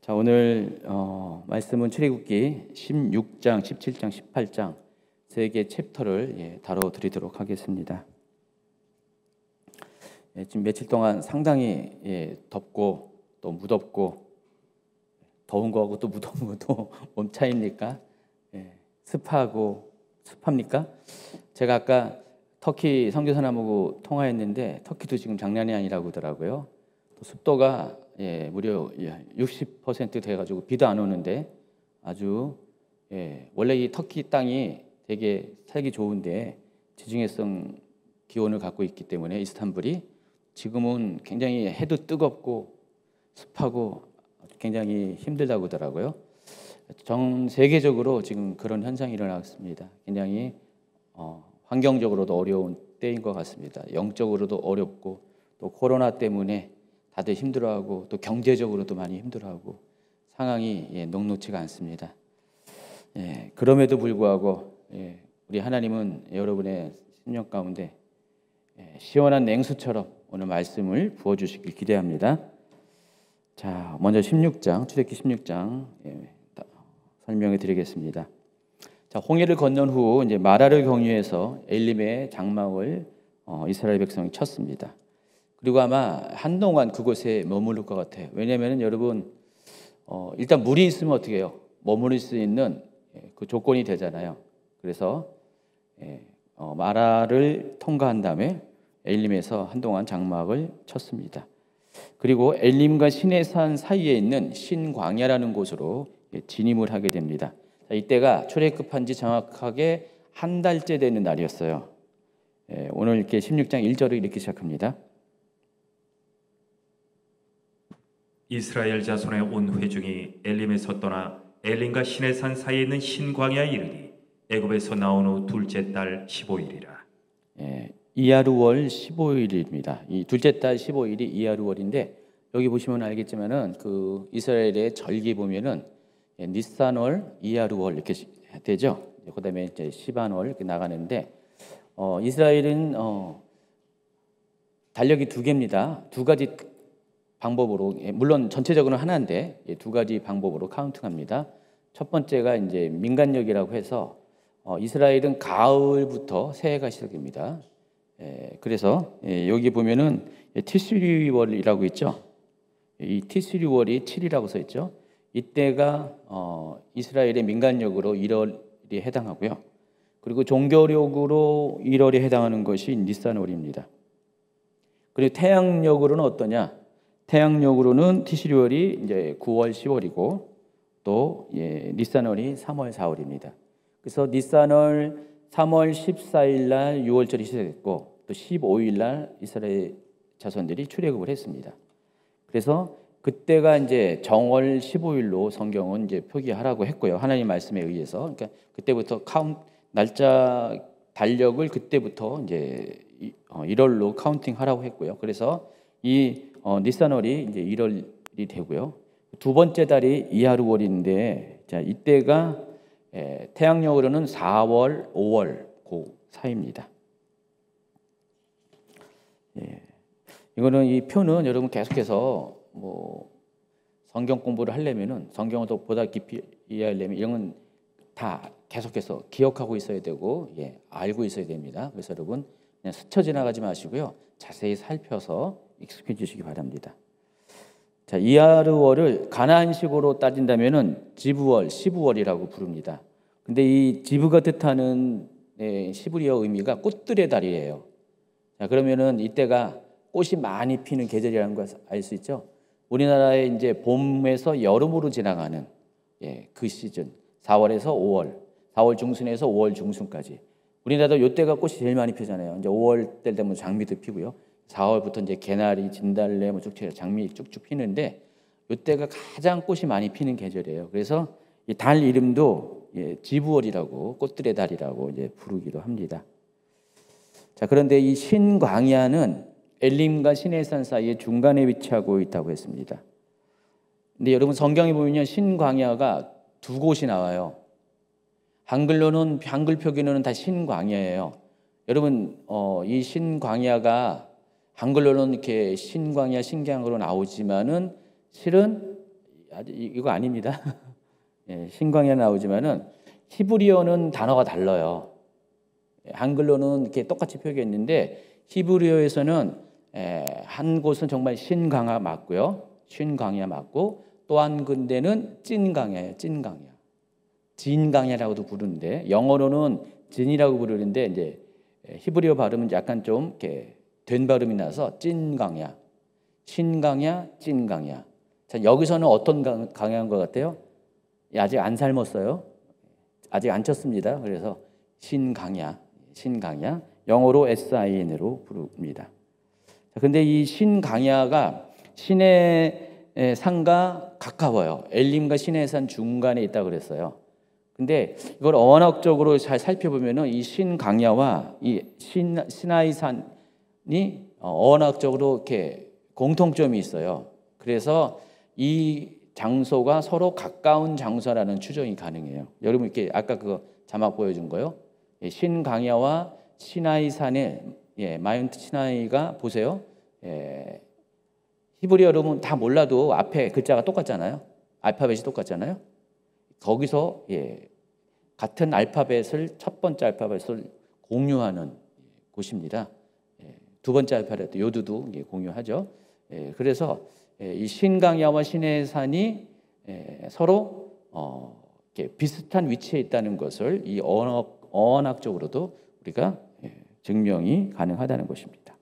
자, 오늘 말씀은 출애굽기 16장, 17장, 18장 세 개 챕터를 다뤄드리도록 하겠습니다. 지금 며칠 동안 상당히 덥고 또 무덥고 더운 거하고 또 무더운 것도 몸 차이입니까? 습하고 습합니까? 제가 아까 터키 선교사님하고 통화했는데 터키도 지금 장난이 아니라고 하더라고요. 또 습도가 무려 60% 돼가지고 비도 안 오는데 아주 원래 이 터키 땅이 되게 살기 좋은데 지중해성 기온을 갖고 있기 때문에 이스탄불이 지금은 굉장히 해도 뜨겁고 습하고 굉장히 힘들다고 하더라고요. 전 세계적으로 지금 그런 현상이 일어나고 있습니다. 굉장히 환경적으로도 어려운 때인 것 같습니다. 영적으로도 어렵고 또 코로나 때문에 다들 힘들어하고 또 경제적으로도 많이 힘들어하고 상황이 녹록지가 않습니다. 그럼에도 불구하고 우리 하나님은 여러분의 심령 가운데 시원한 냉수처럼 오늘 말씀을 부어주시길 기대합니다. 자, 먼저 16장, 출애굽기 16장 설명해 드리겠습니다. 자, 홍해를 건넌 후 이제 마라를 경유해서 엘림의 장막을 이스라엘 백성이 쳤습니다. 그리고 아마 한동안 그곳에 머무를 것 같아요. 왜냐하면 여러분 일단 물이 있으면 어떻게 해요? 머무를 수 있는 그 조건이 되잖아요. 그래서 마라를 통과한 다음에 엘림에서 한동안 장막을 쳤습니다. 그리고 엘림과 시내산 사이에 있는 신광야라는 곳으로 진입을 하게 됩니다. 자, 이때가 출애굽한 지 정확하게 한 달째 되는 날이었어요. 오늘 이렇게 16장 1절을 이렇게 시작합니다. 이스라엘 자손의 온 회중이 엘림에서 떠나 엘림과 시내산 사이에 있는 신광야에 이르니 애굽에서 나온 후 둘째 달 15일이라. 이하루월 15일입니다. 이 둘째 달 15일이 이하루월인데 여기 보시면 알겠지만은 그 이스라엘의 절기 보면은 니산월, 이하루월 이렇게 되죠. 그다음에 이제 시반월 이렇게 나가는데 이스라엘은 달력이 두 개입니다. 두 가지 방법으로 물론 전체적으로는 하나인데 두 가지 방법으로 카운팅합니다. 첫 번째가 이제 민간력이라고 해서 이스라엘은 가을부터 새해가 시작됩니다. 그래서 여기 보면은 티스리월이라고 있죠. 이 티스리월이 7이라고 써 있죠. 이때가 이스라엘의 민간력으로 1월이 해당하고요. 그리고 종교력으로 1월에 해당하는 것이 니산월입니다. 그리고 태양력으로는 어떠냐? 태양력으로는 티시리월이 이제 9월, 10월이고 또 니산월이 3월, 4월입니다. 그래서 니산월 3월 14일 날 6월절이 시작됐고 또 15일 날 이스라엘 자손들이 출애굽을 했습니다. 그래서 그때가 이제 정월 15일로 성경은 이제 표기하라고 했고요. 하나님 말씀에 의해서 그러니까 그때부터 날짜 달력을 그때부터 이제 1월로 카운팅하라고 했고요. 그래서 이 니산월이 이제 1월이 되고요. 두 번째 달이 이하루월인데 자, 이때가 태양력으로는 4월, 5월 그 사이입니다. 이거는 이 표는 여러분 계속해서 뭐 성경 공부를 하려면은 성경을 더 보다 깊이 이해하려면 이런 건 다 계속해서 기억하고 있어야 되고 알고 있어야 됩니다. 그래서 여러분 그냥 스쳐 지나가지 마시고요. 자세히 살펴서 익숙해지시기 바랍니다. 자, 이하루월을 가나안식으로 따진다면은 지브월, 시브월이라고 부릅니다. 근데 이 지브가 뜻하는 시브리어 의미가 꽃들의 달이에요. 자, 그러면은 이때가 꽃이 많이 피는 계절이라는 걸 알 수 있죠. 우리나라의 이제 봄에서 여름으로 지나가는 그 시즌 4월에서 5월, 4월 중순에서 5월 중순까지. 우리나라도 이때가 꽃이 제일 많이 피잖아요. 이제 5월 때 되면 장미도 피고요. 4월부터 이제 개나리, 진달래, 장미 쭉쭉 피는데 이때가 가장 꽃이 많이 피는 계절이에요. 그래서 이 달 이름도 지브월이라고 꽃들의 달이라고 이제 부르기도 합니다. 자, 그런데 이 신광야는 엘림과 시내산 사이에 중간에 위치하고 있다고 했습니다. 근데 여러분 성경에 보면 신광야가 두 곳이 나와요. 한글로는 한글 표기로는 다 신광야예요. 여러분 이 신광야가 한글로는 이렇게 신광야, 신광으로 나오지만은 실은 이거 아닙니다. 예, 신광야 나오지만은 히브리어는 단어가 달라요. 한글로는 이렇게 똑같이 표기했는데 히브리어에서는 한 곳은 정말 신광야 맞고요. 신광야 맞고 또 한 군데는 찐광야예요. 찐광야. 진광야라고도 부르는데 영어로는 진이라고 부르는데 이제 히브리어 발음은 약간 좀 이렇게 된 발음이 나서 찐광야, 신광야, 찐광야. 자, 여기서는 어떤 강야인 것 같아요? 아직 안 삶았어요. 아직 안 쳤습니다. 그래서 신광야, 신광야. 영어로 SIN으로 부릅니다. 자, 근데 이 신광야가 신의 산과 가까워요. 엘림과 신의 산 중간에 있다 그랬어요. 근데 이걸 언어학적으로 잘 살펴보면은 이 신광야와 이 시나이 산이 언어학적으로 이렇게 공통점이 있어요. 그래서 이 장소가 서로 가까운 장소라는 추정이 가능해요. 여러분 이렇게 아까 그 자막 보여준 거요. 신광야와 시나이 산의 마운트 시나이가 보세요. 히브리어 여러분 다 몰라도 앞에 글자가 똑같잖아요. 알파벳이 똑같잖아요. 거기서 같은 알파벳을 첫 번째 알파벳을 공유하는 곳입니다. 두 번째 알파벳 요드도 공유하죠. 그래서 이 신광야와 시내산이 서로 이렇게 비슷한 위치에 있다는 것을 이 언어학적으로도 우리가 증명이 가능하다는 것입니다.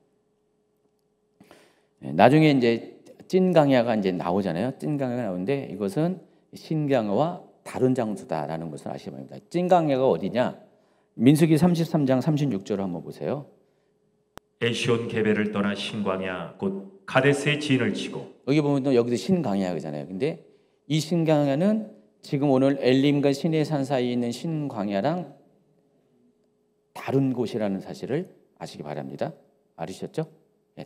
나중에 이제 찐광야가 이제 나오잖아요. 찐광야가 나오는데 이것은 신광야와 다른 장소다라는 것을 아시기 바랍니다. 찐광야가 어디냐? 민수기 33장 36절을 한번 보세요. 에시온 게벨을 떠나 신광야 곧 가데스의 진을 치고 여기 보면 여기도 신광야잖아요. 근데 이 신광야는 지금 오늘 엘림과 시내산 사이에 있는 신광야랑 다른 곳이라는 사실을 아시기 바랍니다. 알으셨죠?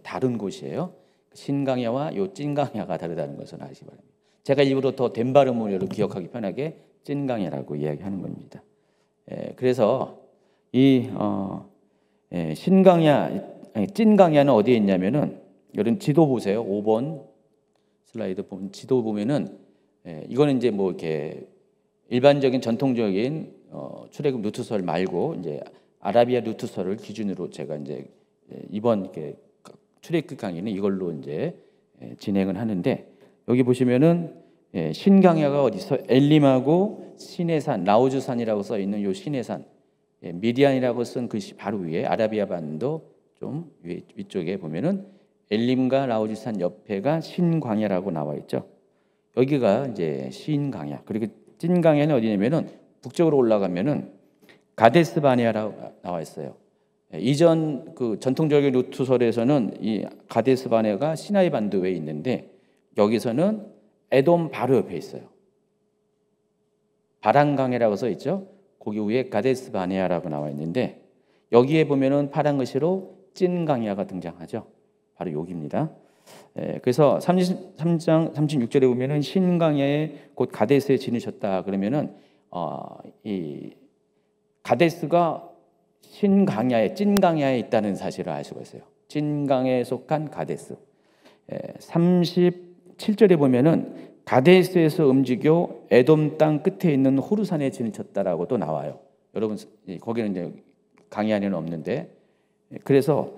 다른 곳이에요. 신광야와 요 찐광야가 다르다는 것을 아시기 바랍니다. 제가 일부러 더 된 발음으로 기억하기 편하게 찐광야라고 이야기하는 겁니다. 그래서 이 찐광야는 어디에 있냐면은 여러분 지도 보세요. 5번 슬라이드 보면 지도 보면은 이거는 이제 뭐 이렇게 일반적인 전통적인 출애굽 루트설 말고 이제 아라비아 루트설을 기준으로 제가 이제 이번 이렇게 출애굽 강의는 이걸로 이제 진행을 하는데 여기 보시면은 신광야가 어디 있어? 엘림하고 시내산, 라우즈산이라고 써 있는 요 시내산, 미디안이라고 쓴 글씨 바로 위에 아라비아 반도 좀 위쪽에 보면은 엘림과 라우즈산 옆에가 신광야라고 나와 있죠. 여기가 이제 신광야. 그리고 찐광야는 어디냐면은 북쪽으로 올라가면은 가데스 바네아라고 나와 있어요. 이전 그 전통적인 루트설에서는 이 가데스 바네아가 시나이 반도에 있는데 여기서는 에돔 바로 옆에 있어요. 바란강이라고 써 있죠. 거기 위에 가데스 바네아라고 나와 있는데 여기에 보면은 파란 글씨로 찐광야가 등장하죠. 바로 여기입니다. 그래서 33장 36절에 보면은 신광야에 곧 가데스에 지내셨다 그러면은 이 가데스가 신광야에 찐광야에 있다는 사실을 알 수가 있어요. 찐광야에 속한 가데스. 37절에 보면은 가데스에서 움직여 에돔 땅 끝에 있는 호르산에 지내셨다라고 또 나와요. 여러분 거기는 이제 강의 안에는 없는데 그래서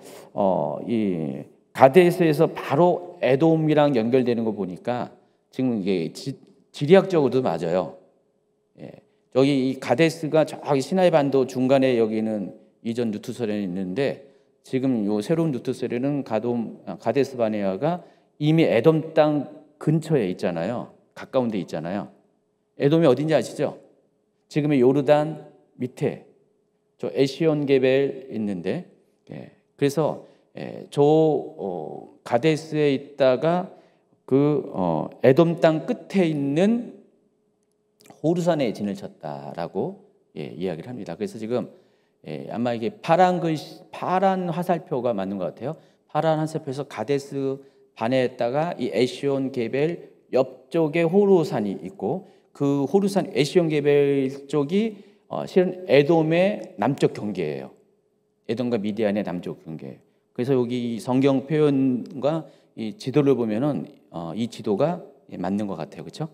이 가데스에서 바로 에돔이랑 연결되는 거 보니까 지금 이게 지리학적으로도 맞아요. 여기 이 가데스가 저기 시나이 반도 중간에 여기는 이전 루트설에 있는데 지금 요 새로운 루트설에는 가데스 바네아가 이미 에돔 땅 근처에 있잖아요. 가까운 데 있잖아요. 에돔이 어딘지 아시죠? 지금의 요르단 밑에 저 에시온 게벨 있는데 그래서 저 가데스에 있다가 그 에돔 땅 끝에 있는 호르산에 지내셨다라고 이야기를 합니다. 그래서 지금 아마 이게 파란 화살표가 맞는 것 같아요. 파란 화살표에서 가데스 바네아에다가 이 에시온 게벨 옆쪽에 호르산이 있고 그 호르산 에시온 게벨 쪽이 실은 에돔의 남쪽 경계예요. 에돔과 미디안의 남쪽 경계. 그래서 여기 성경 표현과 이 지도를 보면은 이 지도가 맞는 것 같아요. 그렇죠?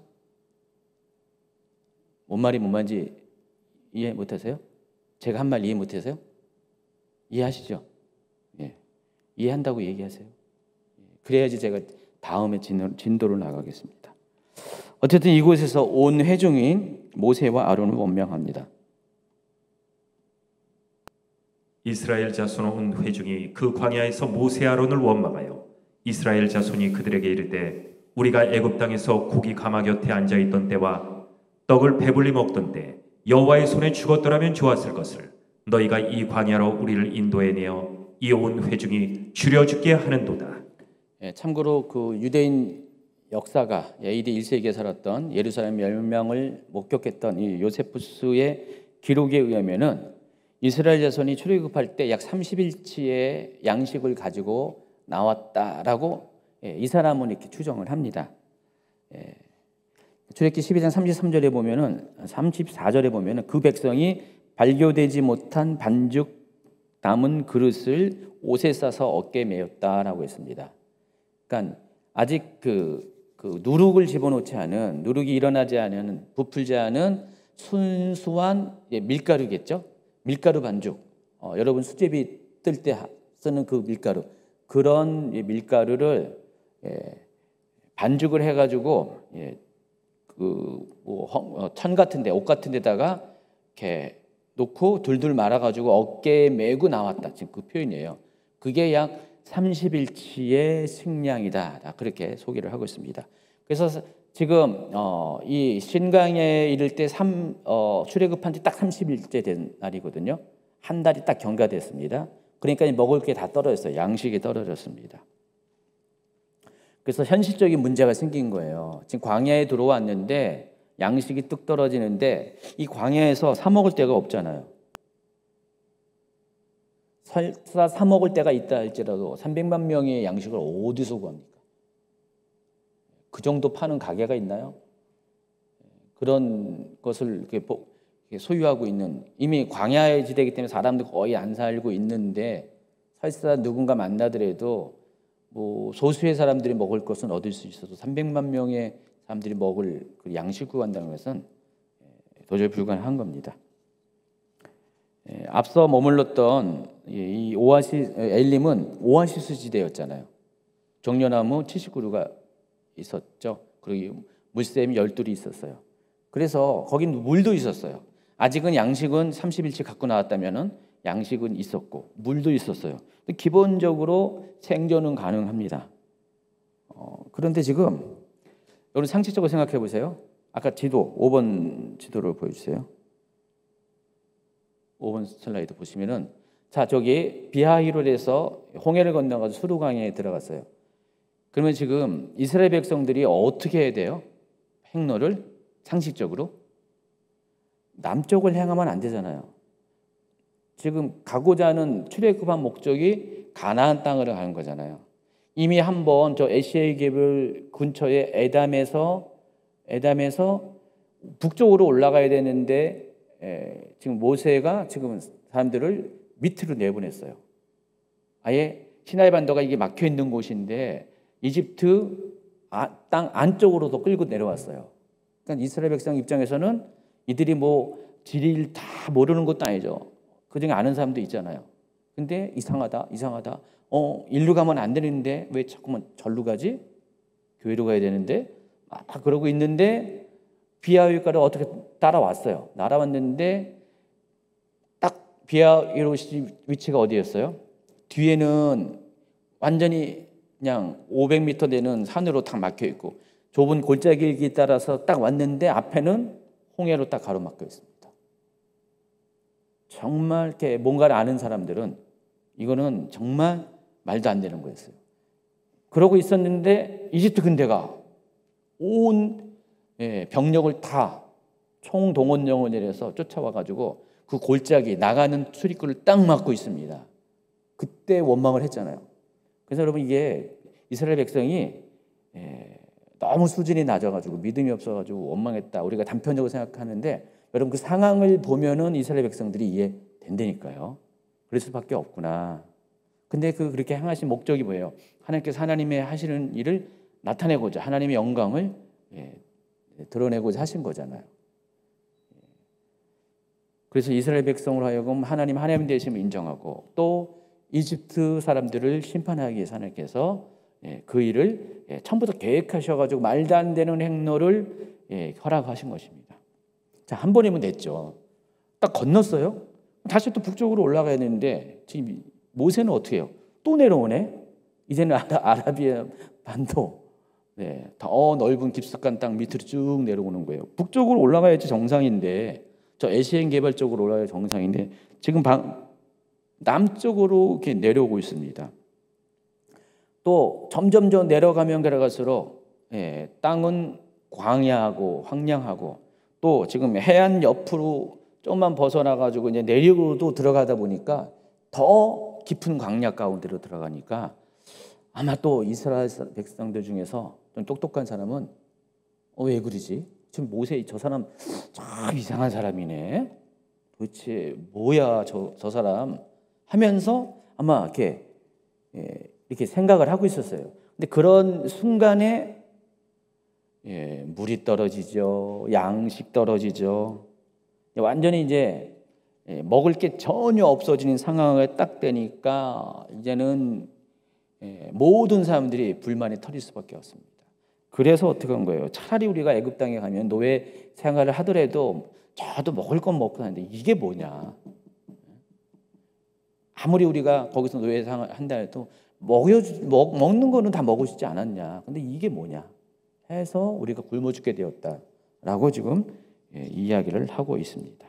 뭔 말이 뭔 말인지 이해 못하세요? 제가 한 말 이해 못하세요? 이해하시죠? 예. 이해한다고 얘기하세요. 그래야지 제가 다음에 진도를 나가겠습니다. 어쨌든 이곳에서 온 회중인 모세와 아론을 원명합니다. 이스라엘 자손 온 회중이 그 광야에서 모세 아론을 원망하여 이스라엘 자손이 그들에게 이르되 우리가 애굽 땅에서 고기 가마 곁에 앉아 있던 때와 떡을 배불리 먹던 때 여호와의 손에 죽었더라면 좋았을 것을 너희가 이 광야로 우리를 인도해 내어 이 온 회중이 죽여 죽게 하는도다. 참고로 그 유대인 역사가 AD 1세기에 살았던 예루살렘 멸망을 목격했던 이 요세푸스의 기록에 의하면은 이스라엘 자손이 출애굽할 때 약 30일치의 양식을 가지고 나왔다라고 이 사람은 이렇게 추정을 합니다. 출애굽기 12장 33절에 보면은 34절에 보면은 그 백성이 발교되지 못한 반죽 남은 그릇을 옷에 싸서 어깨에 메었다라고 했습니다. 그러니까 아직 그 누룩을 집어넣지 않은, 누룩이 일어나지 않은, 부풀지 않은 순수한 밀가루겠죠. 밀가루 반죽. 여러분 수제비 뜰 때 쓰는 그 밀가루, 그런 밀가루를 반죽을 해가지고 천 같은데, 옷 같은 데다가 이렇게 놓고 둘둘 말아가지고 어깨에 메고 나왔다. 지금 그 표현이에요. 그게 약 30일치의 식량이다. 그렇게 소개를 하고 있습니다. 그래서 지금 이 신강에 이를 때 출애굽한 지 딱 30일째 된 날이거든요. 한 달이 딱 경과됐습니다. 그러니까 먹을 게 다 떨어졌어요. 양식이 떨어졌습니다. 그래서 현실적인 문제가 생긴 거예요. 지금 광야에 들어왔는데 양식이 뚝 떨어지는데 이 광야에서 사 먹을 데가 없잖아요. 설사 사 먹을 데가 있다 할지라도 300만 명의 양식을 어디서 구합니까? 그 정도 파는 가게가 있나요? 그런 것을 이렇게 소유하고 있는, 이미 광야의 지대이기 때문에 사람들 거의 안 살고 있는데 설사 누군가 만나더라도 뭐 소수의 사람들이 먹을 것은 얻을 수 있어도 300만 명의 사람들이 먹을 그 양식 구한다는 것은 도저히 불가능한 겁니다. 앞서 머물렀던 이 엘림은 오아시스 지대였잖아요. 종려나무 70그루가 있었죠. 그리고 물샘이 12이 있었어요. 그래서 거긴 물도 있었어요. 아직은 양식은 30일치 갖고 나왔다면은 양식은 있었고 물도 있었어요. 기본적으로 생존은 가능합니다. 그런데 지금 여러분 상식적으로 생각해 보세요. 아까 지도 5번 지도를 보여주세요. 5번 슬라이드 보시면은, 자, 저기 비하히롤에서 홍해를 건너가서 수르강에 들어갔어요. 그러면 지금 이스라엘 백성들이 어떻게 해야 돼요? 행로를 상식적으로 남쪽을 향하면 안 되잖아요. 지금 가고자 하는 출애굽한 목적이 가나안 땅으로 가는 거잖아요. 이미 한번 저 에시의 계별 근처에 에담에서 북쪽으로 올라가야 되는데 지금 모세가 지금 사람들을 밑으로 내보냈어요. 아예 시나이 반도가 이게 막혀 있는 곳인데 이집트 땅 안쪽으로도 끌고 내려왔어요. 그러니까 이스라엘 백성 입장에서는 이들이 뭐 지리를 다 모르는 것도 아니죠. 그중에 아는 사람도 있잖아요. 근데 이상하다. 일로 가면 안 되는데 왜 자꾸만 절로 가지? 교회로 가야 되는데 그러고 있는데 비하위가를 어떻게 따라왔어요. 날아왔는데 딱 비하위로 위치가 어디였어요? 뒤에는 완전히 그냥 500m 되는 산으로 딱 막혀 있고 좁은 골짜기 따라서 딱 왔는데 앞에는 홍해로 딱 가로막혀 있습니다. 정말 이렇게 뭔가를 아는 사람들은 이거는 정말 말도 안 되는 거였어요. 그러고 있었는데 이집트 군대가 온 병력을 다 총동원령을 내려서 쫓아와가지고 그 골짜기 나가는 출입구를 딱 막고 있습니다. 그때 원망을 했잖아요. 그래서 여러분 이게 이스라엘 백성이 너무 수준이 낮아가지고 믿음이 없어가지고 원망했다. 우리가 단편적으로 생각하는데 여러분 그 상황을 보면은 이스라엘 백성들이 이해된다니까요. 그럴 수밖에 없구나. 근데 그렇게 향하신 목적이 뭐예요? 하나님께서 하나님의 하시는 일을 나타내고자 하나님의 영광을 드러내고자 하신 거잖아요. 그래서 이스라엘 백성으로 하여금 하나님 되심을 인정하고 또 이집트 사람들을 심판하기 위해서 하나님께서 그 일을 처음부터 계획하셔가지고 말도 안 되는 행로를 허락하신 것입니다. 자, 한 번이면 됐죠. 딱 건넜어요. 다시 또 북쪽으로 올라가야 되는데 지금 모세는 어떻게 해요? 또 내려오네. 이제는 아라비아 반도 더 넓은 깊숙한 땅 밑으로 쭉 내려오는 거예요. 북쪽으로 올라가야지 정상인데, 저 에시안 개발 쪽으로 올라가야 정상인데 지금 남쪽으로 이렇게 내려오고 있습니다. 또 점점 더 내려가면 내려갈수록 땅은 광야하고 황량하고 또 지금 해안 옆으로 조금만 벗어나가지고 이제 내륙으로도 들어가다 보니까 더 깊은 광야 가운데로 들어가니까 아마 또 이스라엘 백성들 중에서 좀 똑똑한 사람은 왜 그러지? 지금 모세 저 사람 참 이상한 사람이네. 도대체 뭐야 저 사람 하면서 아마 이렇게 생각을 하고 있었어요. 근데 그런 순간에 물이 떨어지죠. 양식 떨어지죠. 완전히 이제 먹을 게 전혀 없어지는 상황에 딱 되니까 이제는 모든 사람들이 불만이 터질 수밖에 없습니다. 그래서 어떻게 한 거예요? 차라리 우리가 애굽 땅에 가면 노예 생활을 하더라도 저도 먹을 건 먹고 하는데 이게 뭐냐? 아무리 우리가 거기서 노예 생활 한다 해도 먹는 거는 다 먹으시지 않았냐? 근데 이게 뭐냐? 해서 우리가 굶어 죽게 되었다라고 지금 이야기를 하고 있습니다.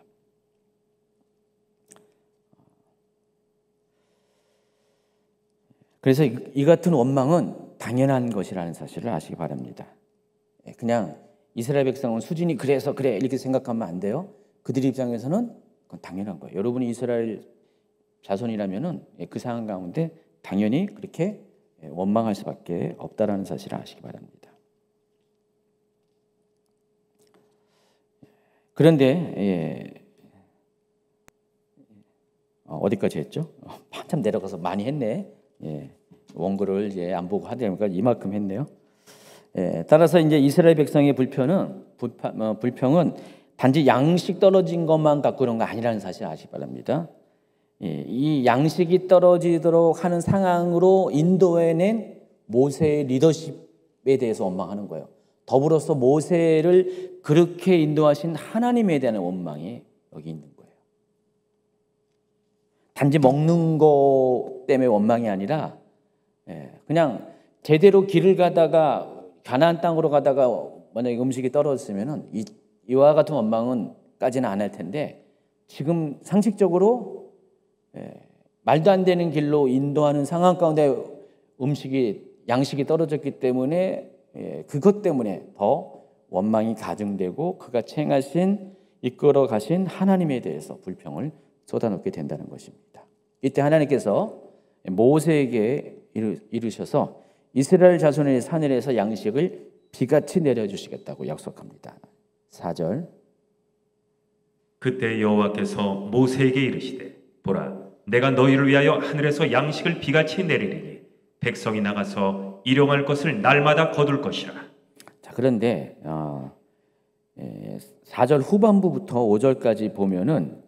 그래서 이 같은 원망은 당연한 것이라는 사실을 아시기 바랍니다. 그냥 이스라엘 백성은 수준이 그래서 그래 이렇게 생각하면 안 돼요. 그들 입장에서는 그건 당연한 거예요. 여러분이 이스라엘 자손이라면은 그 상황 가운데 당연히 그렇게 원망할 수밖에 없다라는 사실을 아시기 바랍니다. 그런데 어디까지 했죠? 한참 내려가서 많이 했네. 원고를 이제 안 보고 하다니까 이만큼 했네요. 따라서 이제 이스라엘 백성의 불평은 단지 양식 떨어진 것만 갖고 그런 거 아니라는 사실 아시기 바랍니다. 이 양식이 떨어지도록 하는 상황으로 인도해낸 모세의 리더십에 대해서 원망하는 거예요. 더불어서 모세를 그렇게 인도하신 하나님에 대한 원망이 여기 있는 거예요. 단지 먹는 거 때문에 원망이 아니라 그냥 제대로 길을 가다가 가나안 땅으로 가다가 만약에 음식이 떨어졌으면은 이와 같은 원망은까지는 안 할 텐데 지금 상식적으로 말도 안 되는 길로 인도하는 상황 가운데 양식이 떨어졌기 때문에 그것 때문에 더 원망이 가중되고 그가 이끌어 가신 하나님에 대해서 불평을 쏟아놓게 된다는 것입니다. 이때 하나님께서 모세에게 이르셔서 이스라엘 자손의 산을에서 양식을 비같이 내려주시겠다고 약속합니다. 4절. 그때 여호와께서 모세에게 이르시되 보라 내가 너희를 위하여 하늘에서 양식을 비같이 내리리니 백성이 나가서 일용할 것을 날마다 거둘 것이라. 자, 그런데 4절 후반부부터 5절까지 보면은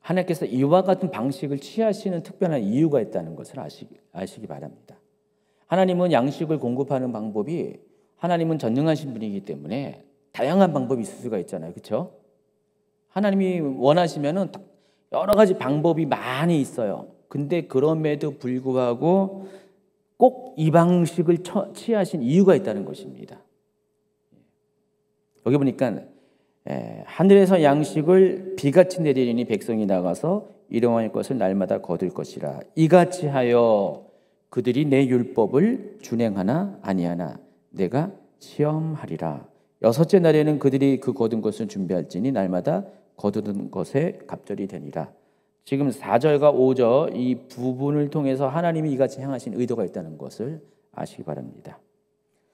하나님께서 이와 같은 방식을 취하시는 특별한 이유가 있다는 것을 아시기 바랍니다. 하나님은 양식을 공급하는 방법이 하나님은 전능하신 분이기 때문에 다양한 방법이 있을 수가 있잖아요. 그렇죠? 하나님이 원하시면은 여러 가지 방법이 많이 있어요. 근데 그럼에도 불구하고 꼭 이 방식을 취하신 이유가 있다는 것입니다. 여기 보니까 하늘에서 양식을 비같이 내리니 백성이 나가서 일용할 것을 날마다 거둘 것이라. 이같이 하여 그들이 내 율법을 준행하나 아니하나 내가 시험하리라. 여섯째 날에는 그들이 그 거둔 것을 준비할지니 날마다 거두는 것에 갑절이 되니라. 지금 4절과 5절 이 부분을 통해서 하나님이 이같이 행하신 의도가 있다는 것을 아시기 바랍니다.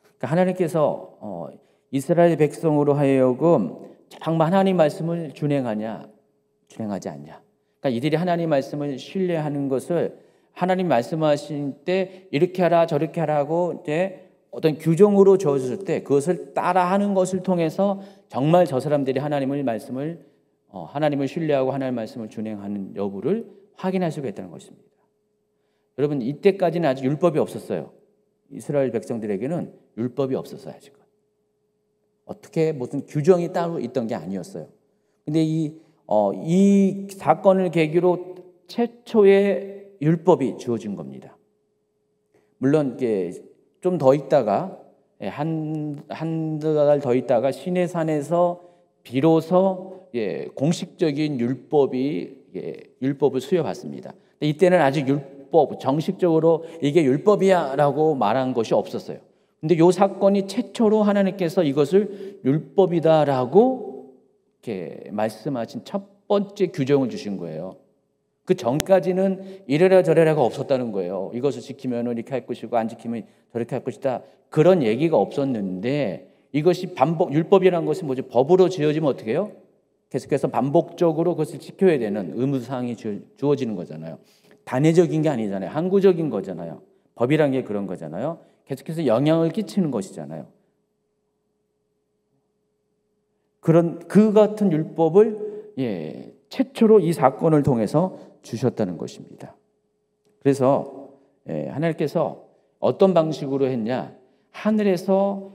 그러니까 하나님께서 이스라엘 백성으로 하여금 정말 하나님 말씀을 준행하지 않냐. 그러니까 이들이 하나님 말씀을 신뢰하는 것을 하나님 말씀하신 때 이렇게 하라 저렇게 하라고 이제 어떤 규정으로 주어졌을 때 그것을 따라하는 것을 통해서 정말 저 사람들이 하나님을 신뢰하고 하나님의 말씀을 준행하는 여부를 확인할 수가 있다는 것입니다. 여러분, 이때까지는 아직 율법이 없었어요. 이스라엘 백성들에게는 율법이 없었어요. 아직은. 어떻게 무슨 규정이 따로 있던 게 아니었어요. 근데 이 사건을 계기로 최초의 율법이 주어진 겁니다. 물론 좀 더 있다가 한두 달 더 있다가 시내산에서 비로소 공식적인 율법을 수여받습니다. 이때는 아직 정식적으로 이게 율법이야라고 말한 것이 없었어요. 근데 이 사건이 최초로 하나님께서 이것을 율법이다라고 이렇게 말씀하신 첫 번째 규정을 주신 거예요. 그 전까지는 이래라 저래라가 없었다는 거예요. 이것을 지키면 이렇게 할 것이고 안 지키면 저렇게 할 것이다. 그런 얘기가 없었는데 이것이 율법이라는 것이 뭐죠? 법으로 지어지면 어떻게 해요? 계속해서 반복적으로 그것을 지켜야 되는 의무사항이 주어지는 거잖아요. 단회적인 게 아니잖아요. 항구적인 거잖아요. 법이란 게 그런 거잖아요. 계속해서 영향을 끼치는 것이잖아요. 그 같은 율법을 최초로 이 사건을 통해서 주셨다는 것입니다. 그래서 하나님께서 어떤 방식으로 했냐? 하늘에서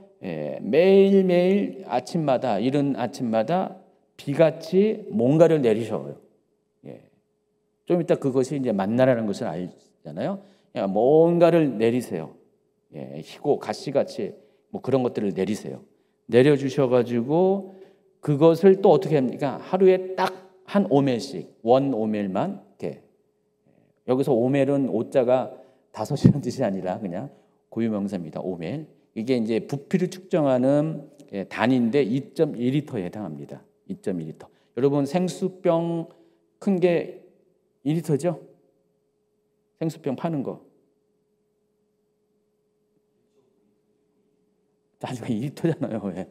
매일매일 아침마다 이른 아침마다 비같이 뭔가를 내리셔요. 좀 이따 그것이 이제 만나라는 것을 알잖아요. 뭔가를 내리세요. 희고 가시같이 뭐 그런 것들을 내리세요. 내려주셔가지고 그것을 또 어떻게 합니까? 하루에 딱 한 오멜씩, 원 오멜만 이렇게. 여기서 오멜은 오자가 5이라는 뜻이 아니라 그냥 고유명사입니다. 오멜. 이게 이제 부피를 측정하는 단위인데 2.1리터에 해당합니다. 2.1리터. 여러분 생수병 큰 게 2리터죠? 생수병 파는 거. 하지만 2리터잖아요.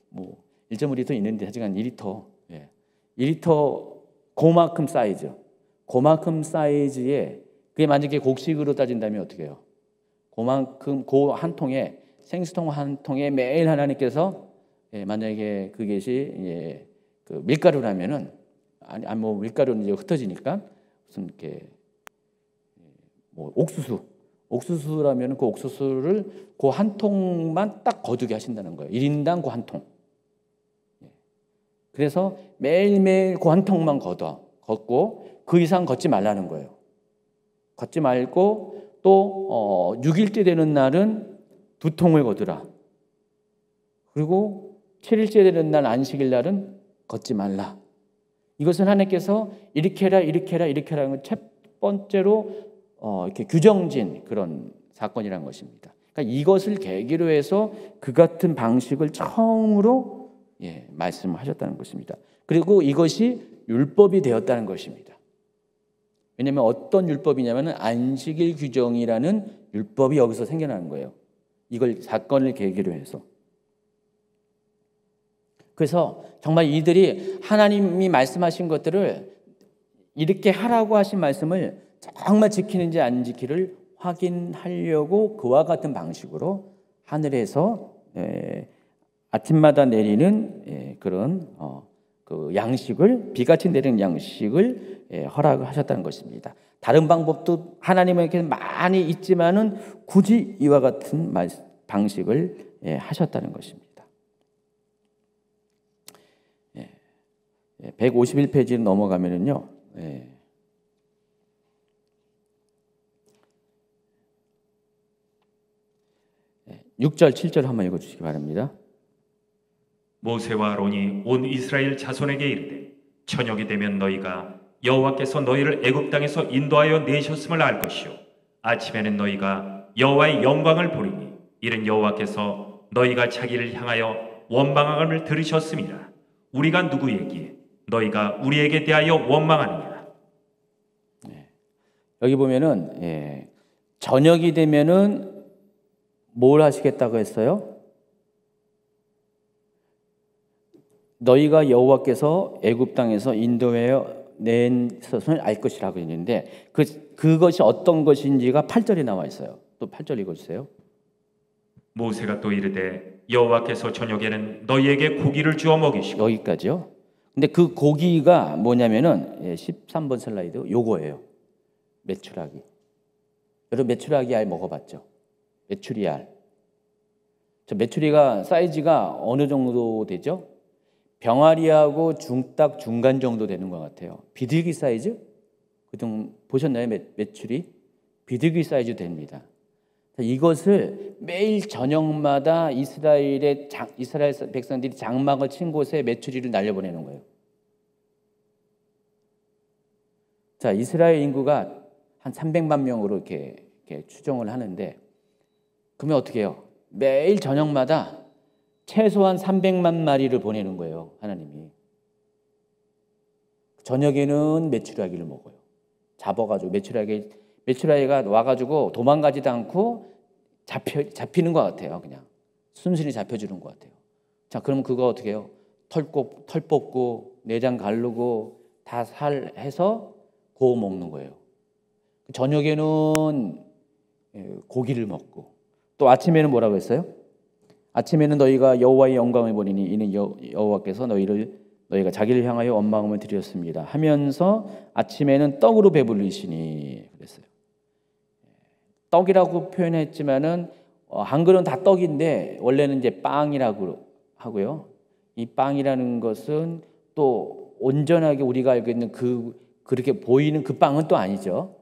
뭐 1.5리터 있는데 하지만 2리터. 2리터 그만큼 사이즈. 그만큼 사이즈에 그게 만약에 곡식으로 따진다면 어떻게 해요? 그만큼 한 통에 생수통 한 통에 매일 하나님께서 만약에 그것이 그 밀가루라면은 뭐 밀가루는 이제 흩어지니까 무슨 이렇게 뭐 옥수수라면은 그 옥수수를 그 한 통만 딱 거두게 하신다는 거예요. 1인당 그 한 통. 그래서 매일매일 그 한 통만 걷고 그 이상 걷지 말라는 거예요. 걷지 말고 또 6일째 되는 날은 2통을 걷으라. 그리고 7일째 되는 날 안식일 날은 걷지 말라. 이것은 하나님께서 이렇게 해라는 걸 첫 번째로 이렇게 규정진 그런 사건이라는 것입니다. 그러니까 이것을 계기로 해서 그 같은 방식을 처음으로 말씀하셨다는 것입니다. 그리고 이것이 율법이 되었다는 것입니다. 왜냐하면 어떤 율법이냐면 안식일 규정이라는 율법이 여기서 생겨나는 거예요. 이걸 사건을 계기로 해서. 그래서 정말 이들이 하나님이 말씀하신 것들을 이렇게 하라고 하신 말씀을 정말 지키는지 안 지키를 확인하려고 그와 같은 방식으로 하늘에서 아침마다 내리는 그런 그 양식을 비같이 내리는 양식을 허락하셨다는 것입니다. 다른 방법도 하나님에게 많이 있지만은 굳이 이와 같은 방식을 하셨다는 것입니다. 151페이지로 넘어가면은요. 6절, 7절 한번 읽어주시기 바랍니다. 모세와 아론이 온 이스라엘 자손에게 이르되 저녁이 되면 너희가 여호와께서 너희를 애굽 땅에서 인도하여 내셨음을 알 것이요 아침에는 너희가 여호와의 영광을 보리니 이는 여호와께서 너희가 자기를 향하여 원망함을 들으셨음이라. 우리가 누구에게 너희가 우리에게 대하여 원망하느냐. 여기 보면은 저녁이 되면은 뭘 하시겠다고 했어요? 너희가 여호와께서 애굽 땅에서 인도하여 낸 것을 알 것이라고 했는데 그것이 어떤 것인지가 8절에 나와 있어요. 또 8절 읽어주세요. 모세가 또 이르되 여호와께서 저녁에는 너희에게 고기를 주어 먹이시고 여기까지요. 근데 그 고기가 뭐냐면은 13번 슬라이드 요거예요. 메추라기. 여러분 메추라기 알 먹어봤죠? 메추리 알. 저 메추리가 사이즈가 어느 정도 되죠? 병아리하고 딱 중간 정도 되는 것 같아요. 비둘기 사이즈? 그동 보셨나요? 메추리? 비둘기 사이즈 됩니다. 이것을 매일 저녁마다 이스라엘 백성들이 장막을 친 곳에 메추리를 날려보내는 거예요. 자, 이스라엘 인구가 한 300만 명으로 이렇게 추정을 하는데, 그러면 어떻게 해요? 매일 저녁마다 최소한 300만 마리를 보내는 거예요, 하나님이. 저녁에는 메추라기를 먹어요. 잡아가지고 메추라기가 와가지고 도망가지도 않고 잡히는 것 같아요. 그냥 순순히 잡혀주는 것 같아요. 자, 그럼 그거 어떻게 해요? 털 뽑고 내장 가르고 다 살해서 구워 먹는 거예요. 저녁에는 고기를 먹고, 또 아침에는 뭐라고 했어요? 아침에는 너희가 여호와의 영광을 보리니 이는 여호와께서 너희가 자기를 향하여 원망함을 드렸습니다 하면서 아침에는 떡으로 배불리시니 그랬어요. 떡이라고 표현했지만은 한글은 다 떡인데 원래는 이제 빵이라고 하고요. 이 빵이라는 것은 또 온전하게 우리가 알고 있는 그렇게 보이는 그 빵은 또 아니죠.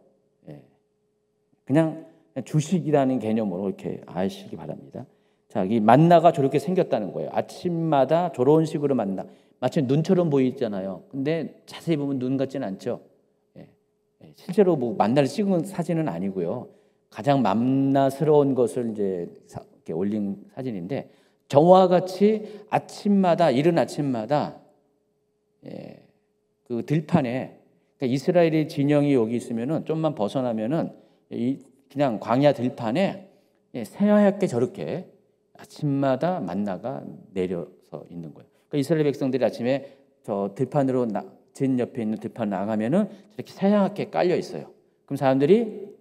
그냥 주식이라는 개념으로 이렇게 아시기 바랍니다. 자, 이 만나가 저렇게 생겼다는 거예요. 아침마다 저런 식으로 만나. 마치 눈처럼 보이잖아요. 근데 자세히 보면 눈 같지는 않죠. 실제로 뭐 만나를 찍은 사진은 아니고요. 가장 만나스러운 것을 이제 이렇게 올린 사진인데, 저와 같이 아침마다 이른 아침마다 그 들판에, 그러니까 이스라엘의 진영이 여기 있으면은 좀만 벗어나면은 그냥 광야 들판에 새하얗게 저렇게 아침마다 만나가 내려서 있는 거예요. 그러니까 이스라엘 백성들이 아침에 저 들판으로 진 옆에 있는 들판 나가면은 이렇게 새하얗게 깔려 있어요. 그럼 사람들이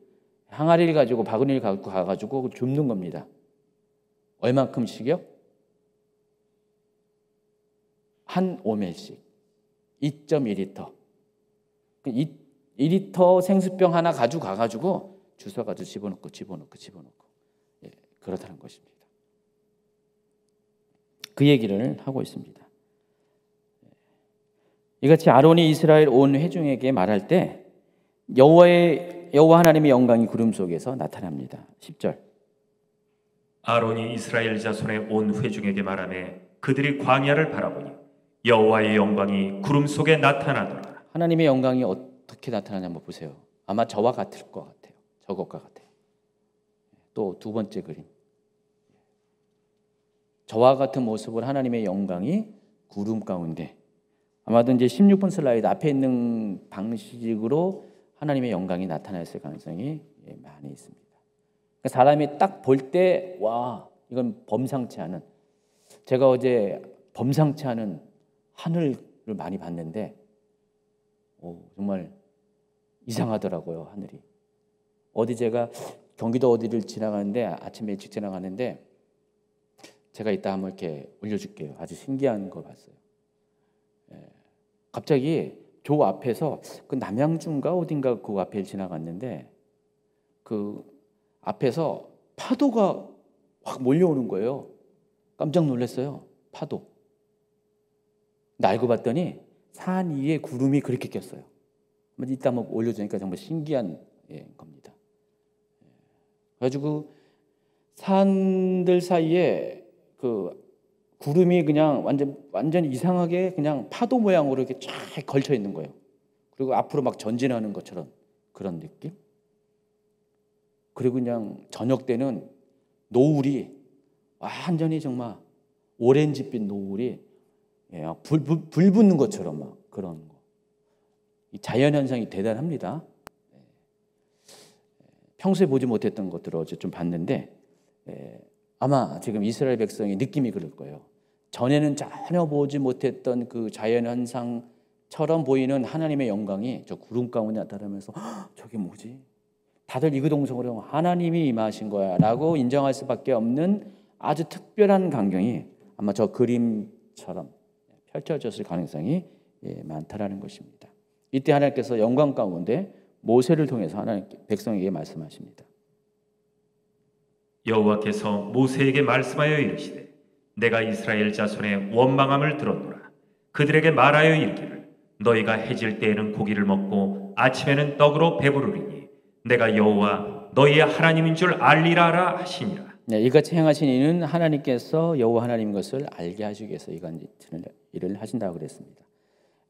항아리를 가지고 바구니를 갖고 가가지고 줍는 겁니다. 얼만큼씩이요? 한 오멜씩 2.1리터. 2리터 생수병 하나 가지고 가가지고 주워가지고 집어넣고 그렇다는 것입니다. 그 얘기를 하고 있습니다. 이같이 아론이 이스라엘 온 회중에게 말할 때 여호와 하나님의 영광이 구름 속에서 나타납니다. 10절. 아론이 이스라엘 자손의 온 회중에게 말하매 그들이 광야를 바라보니 여호와의 영광이 구름 속에 나타나더라. 하나님의 영광이 어떻게 나타나냐 한번 보세요. 아마 저와 같을 것 같아요. 저것과 같아요. 또 두 번째 그림. 저와 같은 모습을 하나님의 영광이 구름 가운데, 아마도 이제 16번 슬라이드 앞에 있는 방식으로 하나님의 영광이 나타났을 가능성이 많이 있습니다. 그러니까 사람이 딱 볼 때 와, 이건 범상치 않은, 제가 어제 범상치 않은 하늘을 많이 봤는데 정말 이상하더라고요, 하늘이. 어디 제가 경기도 어디를 지나가는데, 아침에 일찍 지나가는데, 제가 이따 한번 이렇게 올려줄게요. 아주 신기한 거 봤어요. 갑자기 저 앞에서 그 남양주인가 어딘가 그 앞에 지나갔는데, 그 앞에서 파도가 확 몰려오는 거예요. 깜짝 놀랐어요. 파도. 근데 알고 봤더니 산 위에 구름이 그렇게 꼈어요. 이따 한번 올려주니까 정말 신기한 겁니다. 그래가지고 산들 사이에 그 구름이 그냥 완전 이상하게 그냥 파도 모양으로 이렇게 쫙 걸쳐 있는 거예요. 그리고 앞으로 막 전진하는 것처럼 그런 느낌. 그리고 그냥 저녁 때는 노을이 완전히 정말 오렌지빛 노을이 불 붙는 것처럼 막 그런 거. 이 자연 현상이 대단합니다. 평소에 보지 못했던 것들을 어제 좀 봤는데, 아마 지금 이스라엘 백성의 느낌이 그럴 거예요. 전에는 전혀 보지 못했던 그 자연 현상처럼 보이는 하나님의 영광이 저 구름 가운데 나타나면서 저게 뭐지? 다들 이그동성으로 하나님이 임하신 거야 라고 인정할 수밖에 없는 아주 특별한 광경이 아마 저 그림처럼 펼쳐졌을 가능성이 많다라는 것입니다. 이때 하나님께서 영광 가운데 모세를 통해서 하나님 백성에게 말씀하십니다. 여호와께서 모세에게 말씀하여 이르시되 내가 이스라엘 자손의 원망함을 들었노라. 그들에게 말하여 이르기를 너희가 해질 때에는 고기를 먹고 아침에는 떡으로 배부르리니 내가 여호와 너희의 하나님인 줄 알리라라 하시니라. 네, 이같이 행하신 이는 하나님께서 여호와 하나님인 것을 알게 하시기 위해서 이간 일을 하신다고 그랬습니다.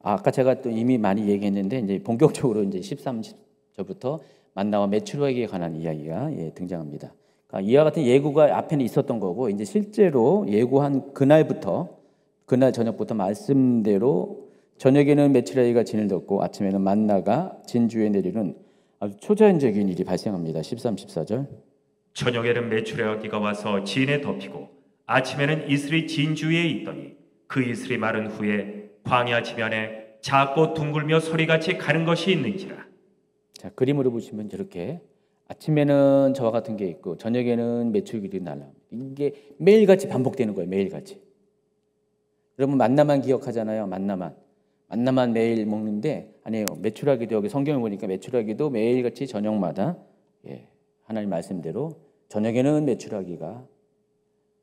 아까 제가 또 이미 많이 얘기했는데 이제 본격적으로 이제 13절부터 만나와 메추라기에 관한 이야기가 등장합니다. 그러니까 이와 같은 예고가 앞에는 있었던 거고 이제 실제로 예고한 그날 저녁부터 말씀대로 저녁에는 메추라기가 진을 덮고 아침에는 만나가 진주에 내리는 아주 초자연적인 일이 발생합니다. 13, 14절. 저녁에는 메추라기가 와서 진에 덮이고 아침에는 이슬이 진주에 있더니 그 이슬이 마른 후에 광야 지면에 작고 둥글며 소리같이 가는 것이 있는지라. 자, 그림으로 보시면 저렇게 아침에는 저와 같은 게 있고 저녁에는 메추라기들이 날아옵니다. 이게 매일같이 반복되는 거예요. 매일같이. 여러분 만나만 기억하잖아요. 만나만 매일 먹는데 아니에요. 메추라기도 여기 성경을 보니까 메추라기도 매일같이 저녁마다 하나님 말씀대로 저녁에는 메추라기가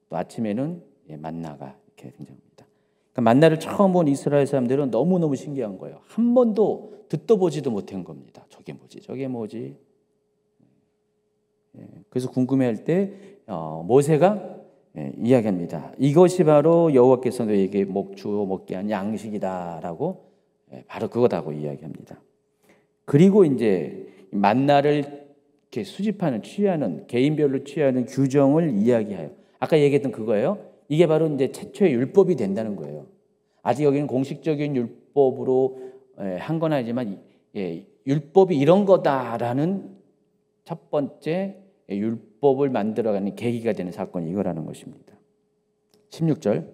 또 아침에는 만나가 이렇게 등장합니다. 그러니까 만나를 처음 본 이스라엘 사람들은 너무너무 신기한 거예요. 한 번도 듣도 보지도 못한 겁니다. 저게 뭐지? 그래서 궁금해할 때 모세가 이야기합니다. 이것이 바로 여호와께서 너에게 주어 먹게 한 양식이다라고 바로 그거다고 이야기합니다. 그리고 이제 만나를 이렇게 수집하는 취하는 개인별로 취하는 규정을 이야기해요. 아까 얘기했던 그거예요. 이게 바로 이제 최초의 율법이 된다는 거예요. 아직 여기는 공식적인 율법으로 한 건 아니지만 율법이 이런 거다라는 첫 번째 율법을 만들어가는 계기가 되는 사건이 이거라는 것입니다. 16절.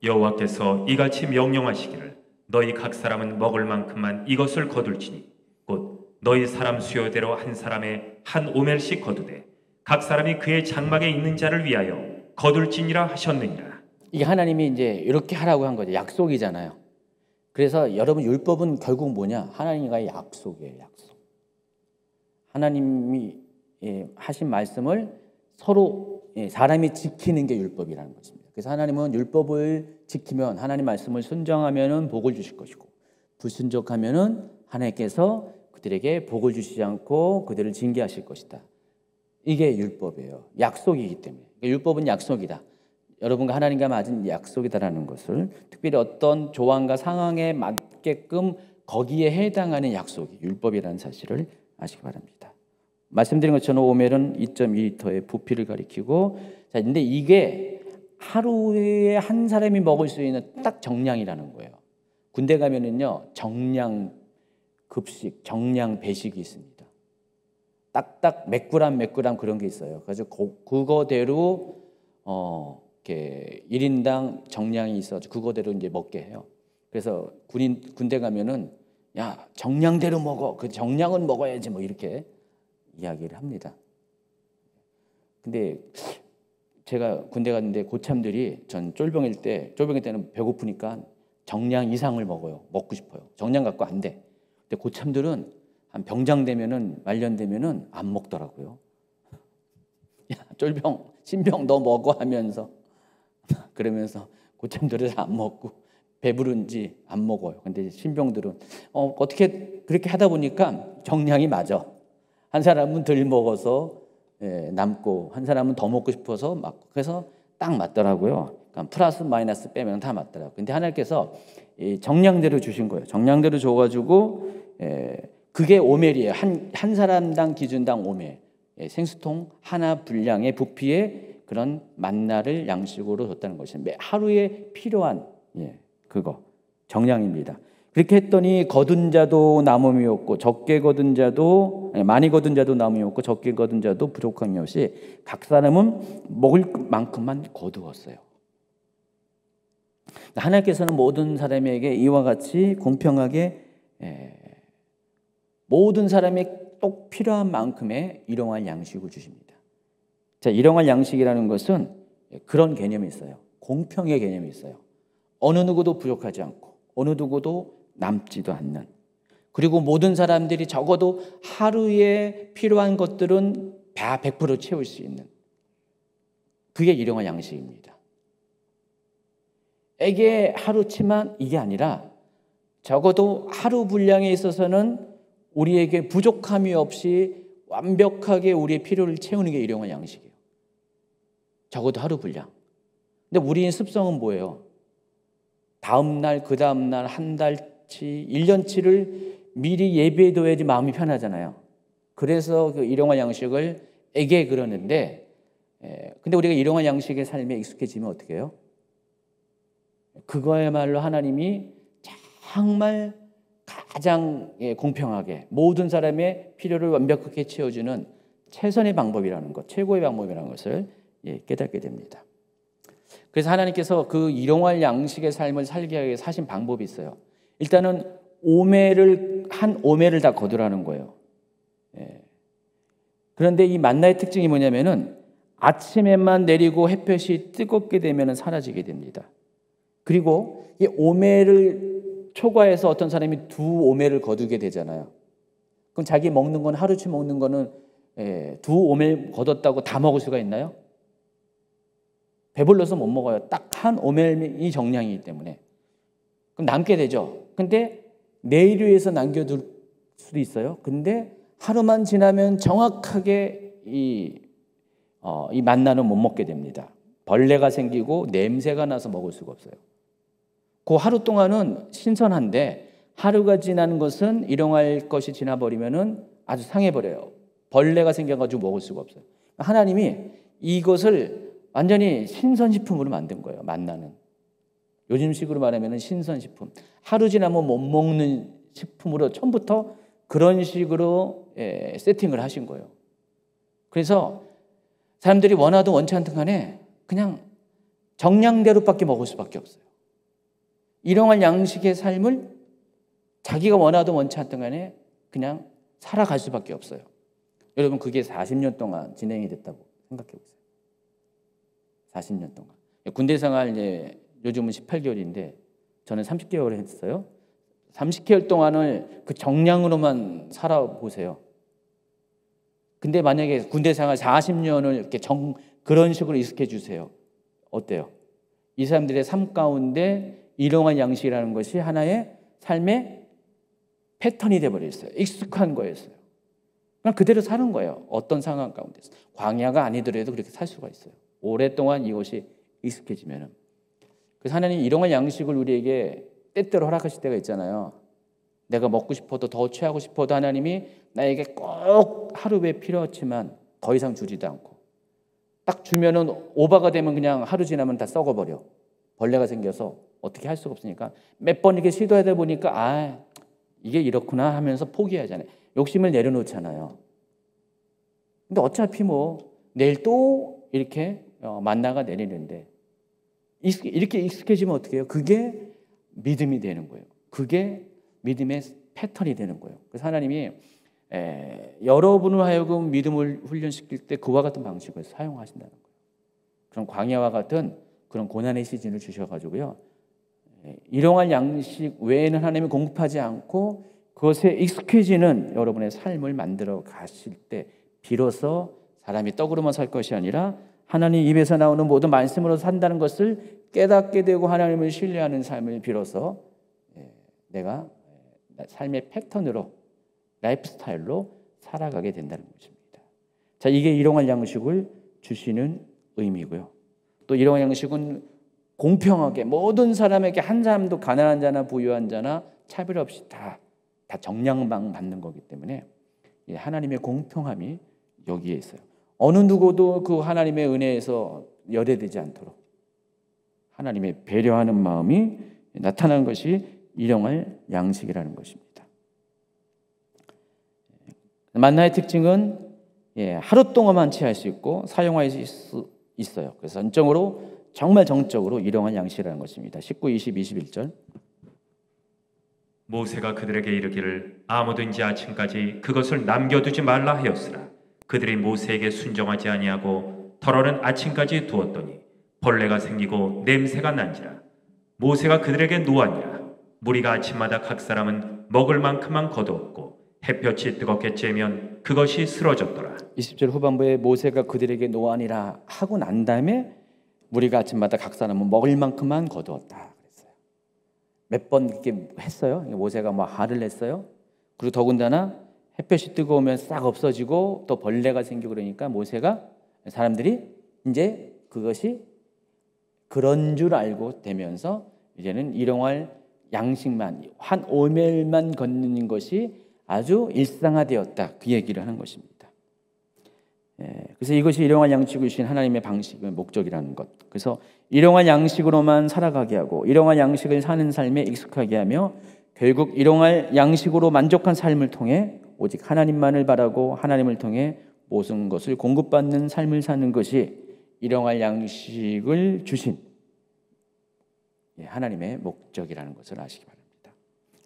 여호와께서 이같이 명령하시기를 너희 각 사람은 먹을 만큼만 이것을 거둘지니 곧 너희 사람 수요대로 한 사람의 한 오멜씩 거두되 각 사람이 그의 장막에 있는 자를 위하여 거둘지니라 하셨느니라. 이게 하나님이 이제 이렇게 하라고 한 거죠. 약속이잖아요. 그래서 여러분 율법은 결국 뭐냐? 하나님과의 약속이에요. 약속. 하나님이 하신 말씀을 서로 사람이 지키는 게 율법이라는 것입니다. 그래서 하나님은 율법을 지키면 하나님 말씀을 순종하면은 복을 주실 것이고 불순종하면은 하나님께서 그들에게 복을 주시지 않고 그들을 징계하실 것이다. 이게 율법이에요. 약속이기 때문에. 율법은 약속이다. 여러분과 하나님과 맞은 약속이다라는 것을 특별히 어떤 조항과 상황에 맞게끔 거기에 해당하는 약속이 율법이라는 사실을 아시기 바랍니다. 말씀드린 것처럼 오멜은 2.2리터의 부피를 가리키고 자, 근데 이게 하루에 한 사람이 먹을 수 있는 딱 정량이라는 거예요. 군대 가면은요 정량 급식, 정량 배식이 있습니다. 딱딱 몇 그램 그런 게 있어요. 그래서 그거대로 이렇게 1인당 정량이 있어서 그거대로 이제 먹게 해요. 그래서 군대 가면은 야 정량대로 먹어. 그 정량은 먹어야지 뭐 이렇게 이야기를 합니다. 근데 제가 군대 갔는데 고참들이 전 쫄병일 때는 배고프니까 정량 이상을 먹어요. 먹고 싶어요. 정량 갖고 안 돼. 근데 고참들은 한 병장 되면은 말년 되면은 안 먹더라고요. 야 쫄병 신병 너 먹어 하면서 그러면서 고참들은 안 먹고 배부른지 안 먹어요. 근데 신병들은 어떻게 그렇게 하다 보니까 정량이 맞아. 한 사람은 덜 먹어서 남고 한 사람은 더 먹고 싶어서 막 그래서 딱 맞더라고요. 그러니까 플러스 마이너스 빼면 다 맞더라고요. 근데 하나님께서 정량대로 주신 거예요. 정량대로 줘가지고 그게 오멜이에요. 한 사람당 기준당 오멜. 생수통 하나 분량의 부피의 그런 만나를 양식으로 줬다는 것입니다. 하루에 필요한 그거 정량입니다. 그렇게 했더니 거둔 자도 남음이 없고 적게 거둔 자도 많이 거둔 자도 남음이 없고 적게 거둔 자도 부족함이 없이 각 사람은 먹을 만큼만 거두었어요. 하나님께서는 모든 사람에게 이와 같이 공평하게 모든 사람이 똑 필요한 만큼의 일용할 양식을 주십니다. 자, 일용할 양식이라는 것은 그런 개념이 있어요. 공평의 개념이 있어요. 어느 누구도 부족하지 않고 어느 누구도 남지도 않는, 그리고 모든 사람들이 적어도 하루에 필요한 것들은 다 100% 채울 수 있는, 그게 일용할 양식입니다. 에게 하루치만 이게 아니라 적어도 하루 분량에 있어서는 우리에게 부족함이 없이 완벽하게 우리의 필요를 채우는 게 일용할 양식이에요. 적어도 하루 분량. 근데 우리의 습성은 뭐예요? 다음 날, 그 다음 날, 한 달치, 1년치를 미리 예비해둬야지 마음이 편하잖아요. 그래서 그 일용할 양식을 에게 그러는데, 근데 우리가 일용할 양식의 삶에 익숙해지면 어떻게 해요? 그거야말로 하나님이 정말 가장 공평하게 모든 사람의 필요를 완벽하게 채워주는 최선의 방법이라는 것, 최고의 방법이라는 것을 깨닫게 됩니다. 그래서 하나님께서 그 일용할 양식의 삶을 살게 하기 위해서 하신 방법이 있어요. 일단은 한 오매를 다 거두라는 거예요. 그런데 이 만나의 특징이 뭐냐면은 아침에만 내리고 햇볕이 뜨겁게 되면 사라지게 됩니다. 그리고 이 오매를 초과해서 어떤 사람이 2오매를 거두게 되잖아요. 그럼 자기 먹는 건, 하루치 먹는 거는 2오매 거뒀다고 다 먹을 수가 있나요? 배불러서 못 먹어요. 딱 한 오멜이 정량이기 때문에. 그럼 남게 되죠. 근데 내일 위해서 남겨둘 수도 있어요. 근데 하루만 지나면 정확하게 이 만나는 못 먹게 됩니다. 벌레가 생기고 냄새가 나서 먹을 수가 없어요. 그 하루 동안은 신선한데 하루가 지나는 것은 일용할 것이 지나버리면은 아주 상해버려요. 벌레가 생겨가지고 먹을 수가 없어요. 하나님이 이것을 완전히 신선식품으로 만든 거예요. 만나는. 요즘식으로 말하면 신선식품. 하루 지나면 못 먹는 식품으로 처음부터 그런 식으로 세팅을 하신 거예요. 그래서 사람들이 원하든 원치 않든 간에 그냥 정량대로밖에 먹을 수밖에 없어요. 일용할 양식의 삶을 자기가 원하든 원치 않든 간에 그냥 살아갈 수밖에 없어요. 여러분, 그게 40년 동안 진행이 됐다고 생각해 보세요. 40년 동안. 군대 생활 이제 요즘은 18개월인데 저는 30개월 했어요. 30개월 동안을 그 정량으로만 살아보세요. 근데 만약에 군대 생활 40년을 이렇게 그런 식으로 익숙해 주세요. 어때요? 이 사람들의 삶 가운데 일용할 양식이라는 것이 하나의 삶의 패턴이 되어버렸어요. 익숙한 거였어요. 그냥 그대로 사는 거예요. 어떤 상황 가운데서. 광야가 아니더라도 그렇게 살 수가 있어요. 오랫동안 이것이 익숙해지면은. 그래서 하나님 일용할 양식을 우리에게 때때로 허락하실 때가 있잖아요. 내가 먹고 싶어도 더 취하고 싶어도 하나님이 나에게 꼭 하루에 필요하지만 더 이상 주지도 않고, 딱 주면은 오바가 되면 그냥 하루 지나면 다 썩어버려. 벌레가 생겨서 어떻게 할 수가 없으니까 몇 번 이렇게 시도하다 보니까 이게 이렇구나 하면서 포기하잖아요. 욕심을 내려놓잖아요. 근데 어차피 뭐 내일 또 이렇게 만나가 내리는데 이렇게 익숙해지면 어떻게 해요? 그게 믿음이 되는 거예요. 그게 믿음의 패턴이 되는 거예요. 그래서 하나님이 여러분을 하여금 믿음을 훈련시킬 때 그와 같은 방식을 사용하신다는 거예요. 그런 광야와 같은 그런 고난의 시즌을 주셔가지고요, 일용할 양식 외에는 하나님이 공급하지 않고 그것에 익숙해지는 여러분의 삶을 만들어 가실 때 비로소 사람이 떡으로만 살 것이 아니라 하나님 입에서 나오는 모든 말씀으로 산다는 것을 깨닫게 되고 하나님을 신뢰하는 삶을 비로소 내가 삶의 패턴으로, 라이프 스타일로 살아가게 된다는 것입니다. 자, 이게 일용할 양식을 주시는 의미고요. 또 일용할 양식은 공평하게 모든 사람에게, 한 사람도 가난한 자나 부유한 자나 차별 없이 다 정량방 받는 거기 때문에 하나님의 공평함이 여기에 있어요. 어느 누구도 그 하나님의 은혜에서 열애되지 않도록 하나님의 배려하는 마음이 나타나는 것이 일용할 양식이라는 것입니다. 만나의 특징은 하루 동안만 취할 수 있고 사용할 수 있어요. 그래서 정말 정적으로 일용할 양식이라는 것입니다. 19, 20, 21절. 모세가 그들에게 이르기를 아무든지 아침까지 그것을 남겨두지 말라 하였으나 그들이 모세에게 순종하지 아니하고 더러는 아침까지 두었더니 벌레가 생기고 냄새가 난지라. 모세가 그들에게 노하니라. 무리가 아침마다 각 사람은 먹을 만큼만 거두었고 햇볕이 뜨겁게 쬐면 그것이 쓰러졌더라. 20절 후반부에 모세가 그들에게 노하니라 하고 난 다음에 무리가 아침마다 각 사람은 먹을 만큼만 거두었다 그랬어요. 몇 번 이렇게 했어요. 모세가 뭐 화를 냈어요. 그리고 더군다나 햇볕이 뜨거우면 싹 없어지고 또 벌레가 생기고 그러니까 모세가 사람들이 이제 그것이 그런 줄 알고 되면서 이제는 일용할 양식만 한 오멜만 걷는 것이 아주 일상화되었다 그 얘기를 하는 것입니다. 그래서 이것이 일용할 양식을 주신 하나님의 방식의 목적이라는 것. 그래서 일용할 양식으로만 살아가게 하고 일용할 양식을 사는 삶에 익숙하게 하며 결국 일용할 양식으로 만족한 삶을 통해 오직 하나님만을 바라고 하나님을 통해 모든 것을 공급받는 삶을 사는 것이 일용할 양식을 주신 하나님의 목적이라는 것을 아시기 바랍니다.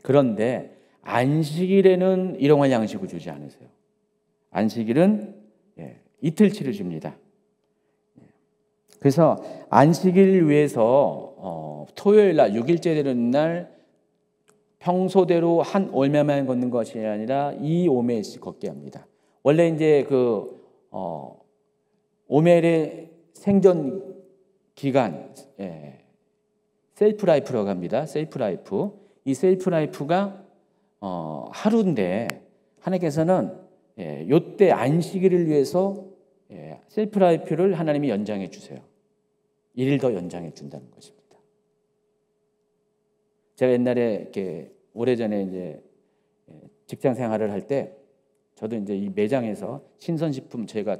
그런데 안식일에는 일용할 양식을 주지 않으세요. 안식일은 이틀치를 줍니다. 그래서 안식일 위해서 토요일 날 6일째 되는 날 평소대로 한 오매만 걷는 것이 아니라 2오매씩 걷게 합니다. 원래 이제 오멜의 생존 기간 셀프 라이프라고 합니다. 셀프 라이프. 이 셀프 라이프가 하루인데 하나님께서는 요때 안식일을 위해서 셀프 라이프를 하나님이 연장해 주세요. 1일 더 연장해 준다는 것입니다. 제가 옛날에 이렇게 오래전에 이제 직장 생활을 할 때 저도 이제 이 매장에서 신선식품 제가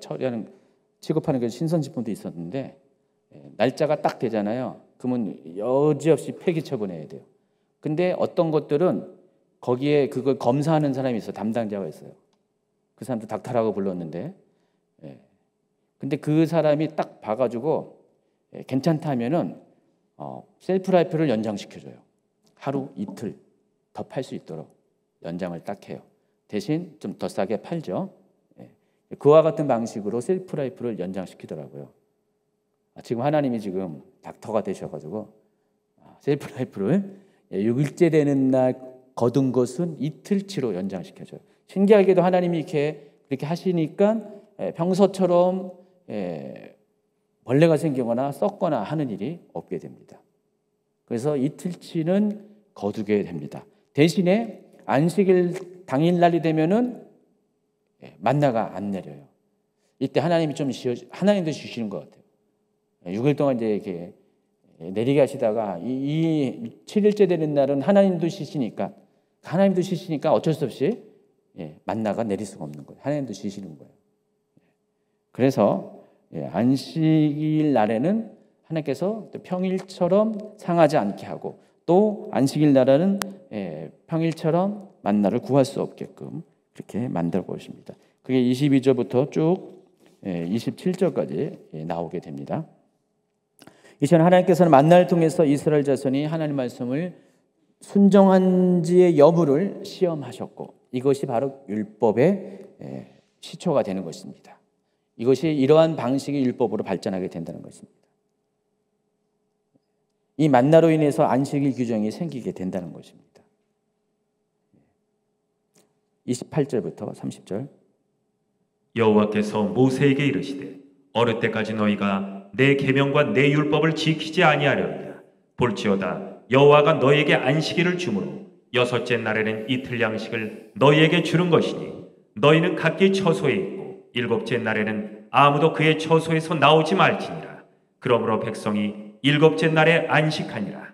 취급하는 게 신선식품도 있었는데 날짜가 딱 되잖아요. 그러면 여지없이 폐기 처분해야 돼요. 근데 어떤 것들은 거기에 그걸 검사하는 사람이 있어요. 담당자가 있어요. 그 사람도 닥터라고 불렀는데 근데 그 사람이 딱 봐가지고 괜찮다 하면은 셀프 라이프를 연장시켜줘요. 하루 이틀 더 팔 수 있도록 연장을 딱 해요. 대신 좀 더 싸게 팔죠. 그와 같은 방식으로 셀프 라이프를 연장시키더라고요. 지금 하나님이 지금 닥터가 되셔가지고 셀프 라이프를 6일째 되는 날 거둔 것은 이틀치로 연장시켜줘요. 신기하게도 하나님이 그렇게 하시니까 평소처럼 벌레가 생기거나 썩거나 하는 일이 없게 됩니다. 그래서 이틀치는 거두게 됩니다. 대신에 안식일 당일날이 되면은 만나가 안 내려요. 이때 하나님이 하나님도 주시는 것 같아요. 6일 동안 이제 이렇게 내리게 하시다가 이 7일째 되는 날은 하나님도 쉬시니까 어쩔 수 없이 만나가 내릴 수가 없는 거예요. 하나님도 쉬시는 거예요. 그래서 안식일 날에는 하나님께서 평일처럼 상하지 않게 하고 또 안식일 날에는 평일처럼 만나를 구할 수 없게끔 그렇게 만들어 보십니다. 그게 22절부터 쭉 27절까지 나오게 됩니다. 이처럼 하나님께서는 만나를 통해서 이스라엘 자손이 하나님 말씀을 순종한지의 여부를 시험하셨고 이것이 바로 율법의 시초가 되는 것입니다. 이것이 이러한 방식의 율법으로 발전하게 된다는 것입니다. 이 만나로 인해서 안식일 규정이 생기게 된다는 것입니다. 28절부터 30절. 여호와께서 모세에게 이르시되 어느 때까지 너희가 내 계명과 내 율법을 지키지 아니하려느냐. 볼지어다 여호와가 너희에게 안식일을 주므로 여섯째 날에는 이틀 양식을 너희에게 주는 것이니 너희는 각기 처소에 있고 일곱째 날에는 아무도 그의 처소에서 나오지 말지니라. 그러므로 백성이 일곱째 날에 안식하니라.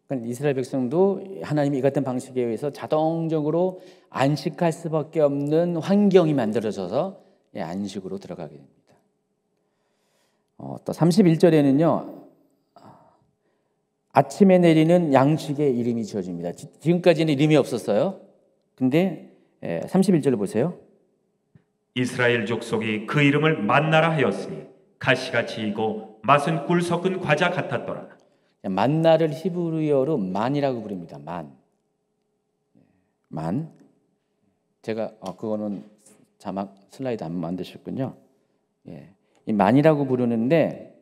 그러니까 이스라엘 백성도 하나님이 이 같은 방식에 의해서 자동적으로 안식할 수밖에 없는 환경이 만들어져서 안식으로 들어가게 됩니다. 또 31절에는요. 아침에 내리는 양식의 이름이 지어집니다. 지금까지는 이름이 없었어요. 근데 31절을 보세요. 이스라엘 족속이 그 이름을 만나라 하였으니 가시같이 익고 맛은 꿀 섞은 과자 같았더라. 만나를 히브리어로 만이라고 부릅니다. 만. 제가 그거는 자막 슬라이드 안 만드셨군요. 이 만이라고 부르는데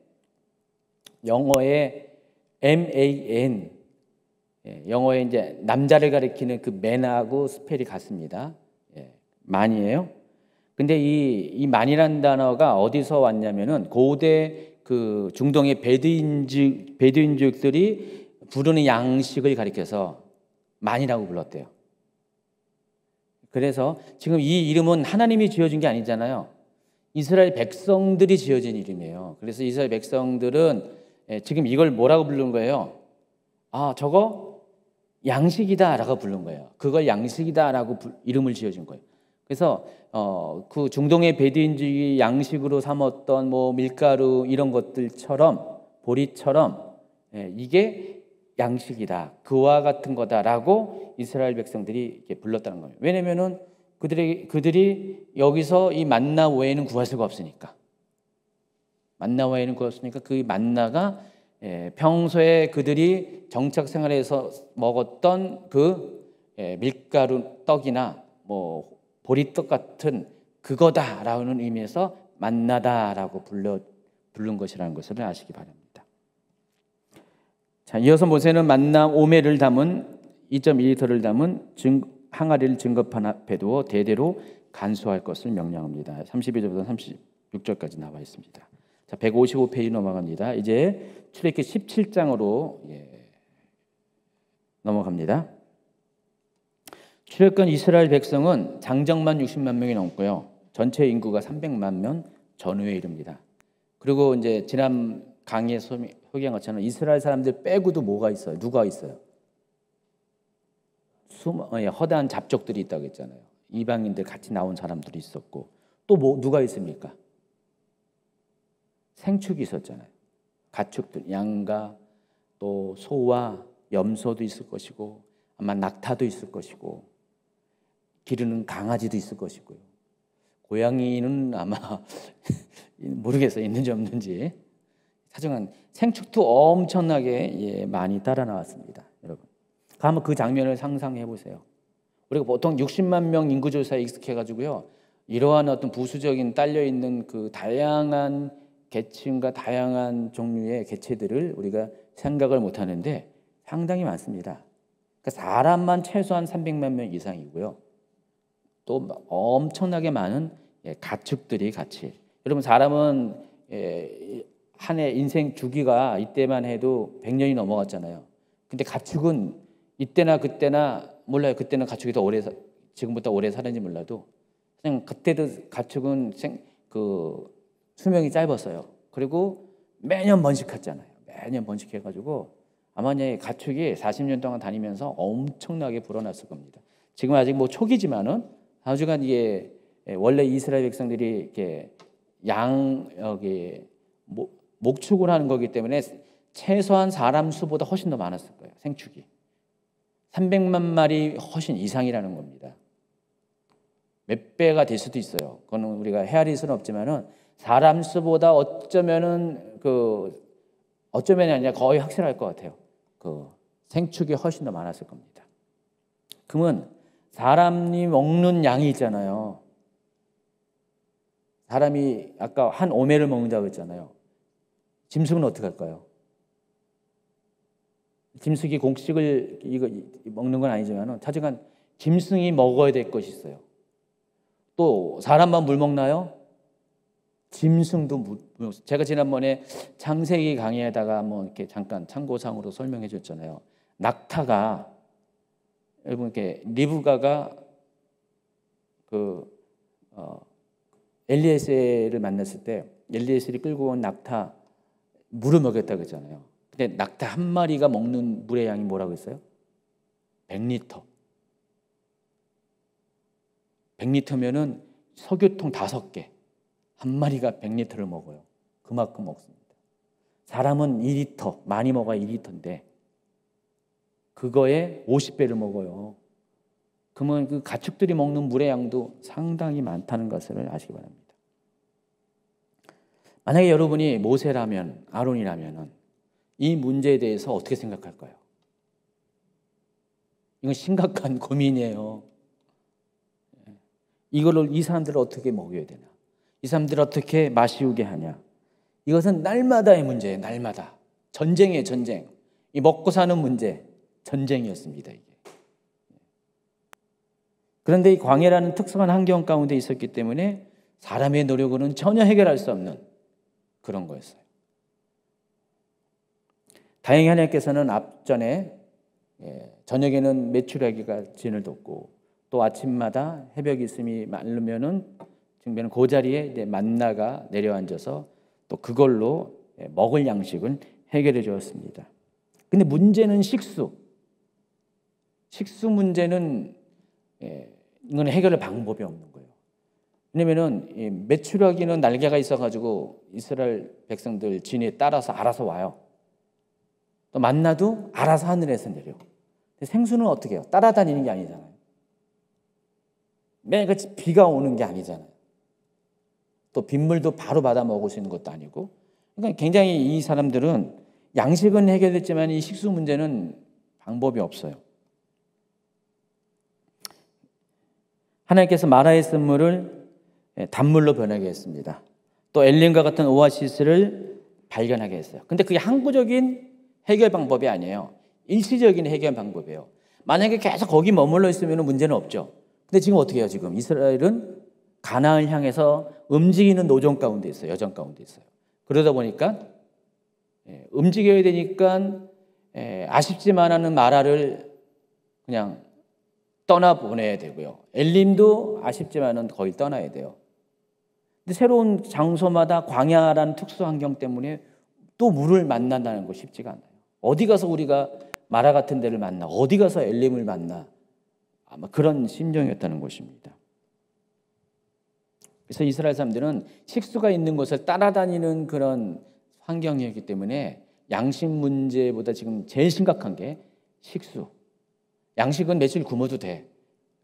영어의 MAN, 영어에 이제 남자를 가리키는 그 man하고 스펠이 같습니다. man이에요. 근데 이 man이라는 단어가 어디서 왔냐면은 고대 그 중동의 베두인족들이 부르는 양식을 가리켜서 man이라고 불렀대요. 그래서 지금 이 이름은 하나님이 지어준 게 아니잖아요. 이스라엘 백성들이 지어진 이름이에요. 그래서 이스라엘 백성들은 지금 이걸 뭐라고 부르는 거예요? 아, 저거 양식이다라고 부른 거예요. 그걸 양식이다라고 이름을 지어준 거예요. 그래서 그 중동의 베두인족이 양식으로 삼았던 뭐 밀가루 이런 것들처럼 보리처럼 이게 양식이다, 그와 같은 거다라고 이스라엘 백성들이 이렇게 불렀다는 거예요. 왜냐면은 그들이 여기서 이 만나 외에는 구할 수가 없으니까. 만나 외에는 구할 수 없으니까 그 만나가 평소에 그들이 정착 생활에서 먹었던 그 밀가루 떡이나 뭐 보리떡 같은 그거다라는 의미에서 만나다라고 부른 것이라는 것을 아시기 바랍니다. 자, 이어서 모세는 만나 오멜을 담은 2.2리터를 담은 항아리를 증거판 앞에 두어 대대로 간수할 것을 명령합니다. 32절부터 36절까지 나와 있습니다. 자, 155페이지 넘어갑니다. 이제 출애굽기 17장으로 넘어갑니다. 출애굽한 이스라엘 백성은 장정만 60만 명이 넘고요. 전체 인구가 300만 명 전후에 이릅니다. 그리고 이제 지난 강의에 소개한 것처럼 이스라엘 사람들 빼고도 뭐가 있어요? 누가 있어요? 허다한 잡족들이 있다고 했잖아요. 이방인들 같이 나온 사람들이 있었고 또 누가 있습니까? 생축이 있었잖아요. 가축들, 양과 또 소와 염소도 있을 것이고 아마 낙타도 있을 것이고 기르는 강아지도 있을 것이고요. 고양이는 아마 모르겠어요. 있는지 없는지. 하지만 생축도 엄청나게 많이 따라 나왔습니다. 여러분, 한번 그 장면을 상상해 보세요. 우리가 보통 60만 명 인구조사에 익숙해가지고요, 이러한 어떤 부수적인 딸려 있는 그 다양한 계층과 다양한 종류의 개체들을 우리가 생각을 못 하는데 상당히 많습니다. 그러니까 사람만 최소한 300만 명 이상이고요. 또 엄청나게 많은 가축들이 같이. 여러분, 사람은 한 해 인생 주기가 이때만 해도 100년이 넘어갔잖아요. 근데 가축은 이때나 그때나 몰라요. 그때는 가축이 더 오래 지금보다 오래 사는지 몰라도 그냥 그때도 가축은 그 수명이 짧았어요. 그리고 매년 번식했잖아요. 매년 번식해가지고 아마 가축이 40년 동안 다니면서 엄청나게 불어났을 겁니다. 지금 아직 뭐 초기지만은 나중에 이게 원래 이스라엘 백성들이 이렇게 목축을 하는 거기 때문에 최소한 사람 수보다 훨씬 더 많았을 거예요. 생축이 300만 마리 훨씬 이상이라는 겁니다. 몇 배가 될 수도 있어요. 그거는 우리가 헤아릴 수는 없지만은 사람 수보다 어쩌면이 아니라 거의 확실할 것 같아요. 그 생축이 훨씬 더 많았을 겁니다. 그러면 사람이 먹는 양이 있잖아요. 사람이 아까 한 오멜을 먹는다고 했잖아요. 짐승은 어떻게 할까요? 짐승이 곡식을 이거 먹는 건 아니지만은 하여간 짐승이 먹어야 될 것이 있어요. 또 사람만 물 먹나요? 짐승도 물. 제가 지난번에 창세기 강의에다가 뭐 이렇게 잠깐 참고상으로 설명해 줬잖아요. 낙타가 여러분 이렇게 리브가가 엘리에셀을 만났을 때 엘리에셀이 끌고 온 낙타 물을 먹였다고 했잖아요. 근데 낙타 한 마리가 먹는 물의 양이 뭐라고 했어요? 100리터. 100리터면은 석유통 5개. 한 마리가 100리터를 먹어요. 그만큼 먹습니다. 사람은 2리터, 많이 먹어야 2리터인데 그거에 50배를 먹어요. 그러면 그 가축들이 먹는 물의 양도 상당히 많다는 것을 아시기 바랍니다. 만약에 여러분이 모세라면, 아론이라면 이 문제에 대해서 어떻게 생각할까요? 이건 심각한 고민이에요. 이 사람들을 어떻게 먹여야 되나? 이 사람들을 어떻게 마시우게 하냐? 이것은 날마다의 문제예요. 날마다. 전쟁이에요, 전쟁. 이 먹고 사는 문제, 전쟁이었습니다, 이게. 그런데 이 광야라는 특성한 환경 가운데 있었기 때문에 사람의 노력으로는 전혀 해결할 수 없는 그런 거였어요. 다행히 하나님께서는 앞전에 저녁에는 메추라기가 진을 돋고 또 아침마다 해벽 있음이 마르면은 증변은 그 자리에 이제 만나가 내려앉아서 또 그걸로 먹을 양식을 해결해 주었습니다. 근데 문제는 식수 문제는 이건 해결할 방법이 없는 거예요. 왜냐면은 이 메추라기는 날개가 있어가지고 이스라엘 백성들 진에 따라서 알아서 와요. 또 만나도 알아서 하늘에서 내려. 근데 생수는 어떻게 해요? 따라다니는 게 아니잖아요. 매일같이 비가 오는 게 아니잖아요. 또 빗물도 바로 받아 먹을 수 있는 것도 아니고. 그러니까 굉장히 이 사람들은 양식은 해결됐지만 이 식수 문제는 방법이 없어요. 하나님께서 마라의 쓴물을 단물로 변하게 했습니다. 또 엘림과 같은 오아시스를 발견하게 했어요. 근데 그게 항구적인 해결 방법이 아니에요. 일시적인 해결 방법이에요. 만약에 계속 거기 머물러 있으면 문제는 없죠. 근데 지금 어떻게 해요? 지금 이스라엘은 가나안을 향해서 움직이는 노정 가운데 있어요. 여정 가운데 있어요. 그러다 보니까 움직여야 되니까 아쉽지만 하는 마라를 그냥 떠나보내야 되고요. 엘림도 아쉽지만은 거의 떠나야 돼요. 근데 새로운 장소마다 광야라는 특수 환경 때문에 또 물을 만난다는 거 쉽지가 않아요. 어디 가서 우리가 마라 같은 데를 만나, 어디 가서 엘림을 만나, 아마 그런 심정이었다는 것입니다. 그래서 이스라엘 사람들은 식수가 있는 곳을 따라다니는 그런 환경이었기 때문에 양식 문제보다 지금 제일 심각한 게 식수. 양식은 며칠 굶어도 돼.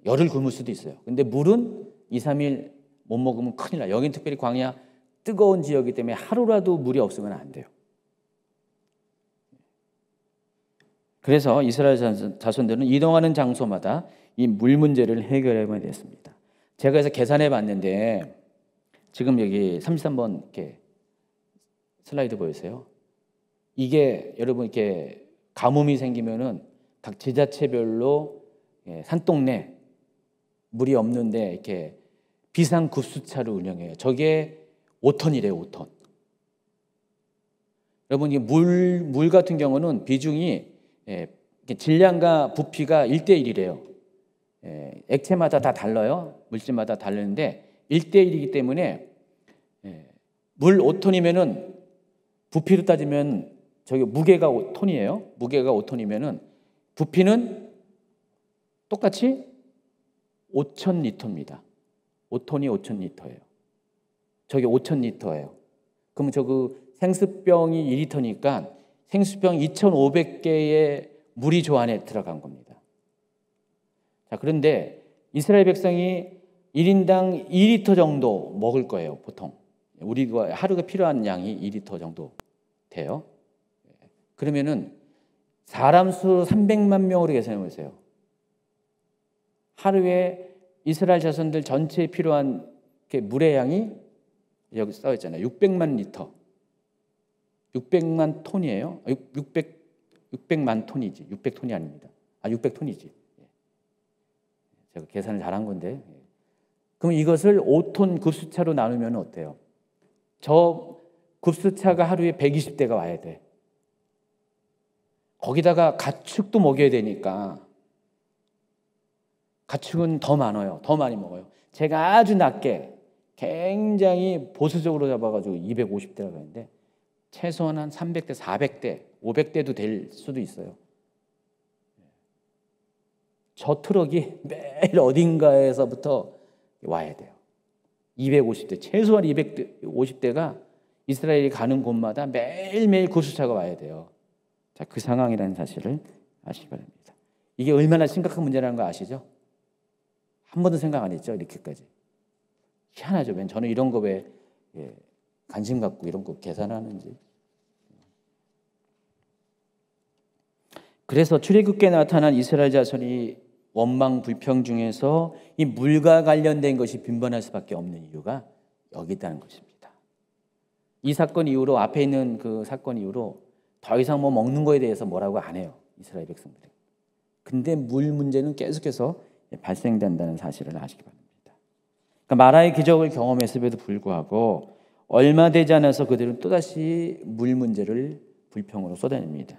열흘 굶을 수도 있어요. 근데 물은 2, 3일 못 먹으면 큰일 나요. 여긴 특별히 광야 뜨거운 지역이기 때문에 하루라도 물이 없으면 안 돼요. 그래서 이스라엘 자손들은 이동하는 장소마다 이 물 문제를 해결해야 됐습니다. 제가 그래서 계산해 봤는데 지금 여기 33번 이렇게 슬라이드 보이세요? 이게 여러분 이렇게 가뭄이 생기면은 각 지자체별로 산동네 물이 없는데 이렇게 비상급수차를 운영해요. 저게 5톤이래요, 5톤. 여러분, 이 물 같은 경우는 비중이 질량과 부피가 1대1이래요. 액체마다 다 달라요. 물질마다 다르는데 1대1이기 때문에 물 5톤이면은 부피로 따지면 저기 무게가 5톤이에요. 무게가 5톤이면은 부피는 똑같이 5,000리터입니다. 5톤이 5,000리터예요. 저게 5,000리터예요. 그러면 그 생수병이 2리터니까 생수병 2,500개의 물이 저 안에 들어간 겁니다. 자, 그런데 이스라엘 백성이 1인당 2리터 정도 먹을 거예요, 보통. 우리가 하루가 필요한 양이 2리터 정도 돼요. 그러면은 사람 수 300만 명으로 계산해 보세요. 하루에 이스라엘 자손들 전체에 필요한 물의 양이 여기 써 있잖아요. 600만 리터. 600만 톤이에요. 600만 톤이지. 600톤이 아닙니다. 600톤이지. 제가 계산을 잘한 건데. 그럼 이것을 5톤 급수차로 나누면 어때요? 저 급수차가 하루에 120대가 와야 돼. 거기다가 가축도 먹여야 되니까 가축은 더 많아요. 더 많이 먹어요. 제가 아주 낮게 굉장히 보수적으로 잡아가지고 250대라고 하는데 최소한 한 300대, 400대, 500대도 될 수도 있어요. 저 트럭이 매일 어딘가에서부터 와야 돼요. 250대, 최소한 250대가 이스라엘이 가는 곳마다 매일매일 급수차가 와야 돼요. 자, 그 상황이라는 사실을 아시기 바랍니다. 이게 얼마나 심각한 문제라는 거 아시죠? 한 번도 생각 안 했죠, 이렇게까지. 희한하죠. 왜 저는 이런 거 왜 관심 갖고 이런 거 계산하는지. 그래서 출애굽기에 나타난 이스라엘 자손이 원망 불평 중에서 이 물과 관련된 것이 빈번할 수밖에 없는 이유가 여기 있다는 것입니다. 이 사건 이후로 앞에 있는 그 사건 이후로 더 이상 뭐 먹는 거에 대해서 뭐라고 안 해요, 이스라엘 백성들이. 근데 물 문제는 계속해서 발생된다는 사실을 아시기 바랍니다. 그러니까 마라의 기적을 경험했음에도 불구하고 얼마 되지 않아서 그들은 또다시 물 문제를 불평으로 쏟아냅니다.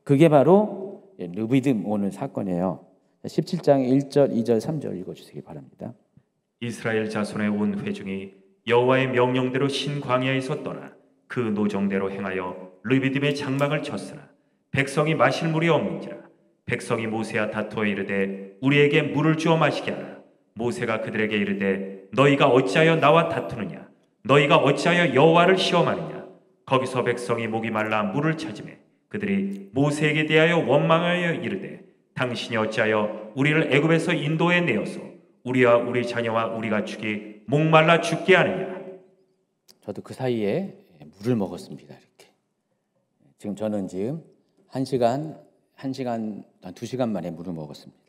그게 바로 르비딤 오늘 사건이에요. 17장 1절, 2절, 3절 읽어주시기 바랍니다. 이스라엘 자손의 온 회중이 여호와의 명령대로 신광야에서 떠나 그 노정대로 행하여 르비딤의 장막을 쳤으나 백성이 마실 물이 없는지라. 백성이 모세와 다투어 이르되 우리에게 물을 주어 마시게 하라. 모세가 그들에게 이르되 너희가 어찌하여 나와 다투느냐. 너희가 어찌하여 여호와를 시험하느냐. 거기서 백성이 목이 말라 물을 찾으매 그들이 모세에게 대하여 원망하여 이르되 당신이 어찌하여 우리를 애굽에서 인도해 내어서 우리와 우리 자녀와 우리가 죽이 목말라 죽게 하느냐. 저도 그 사이에 물을 먹었습니다. 이렇게. 지금 저는 지금 1시간, 2시간 만에 물을 먹었습니다.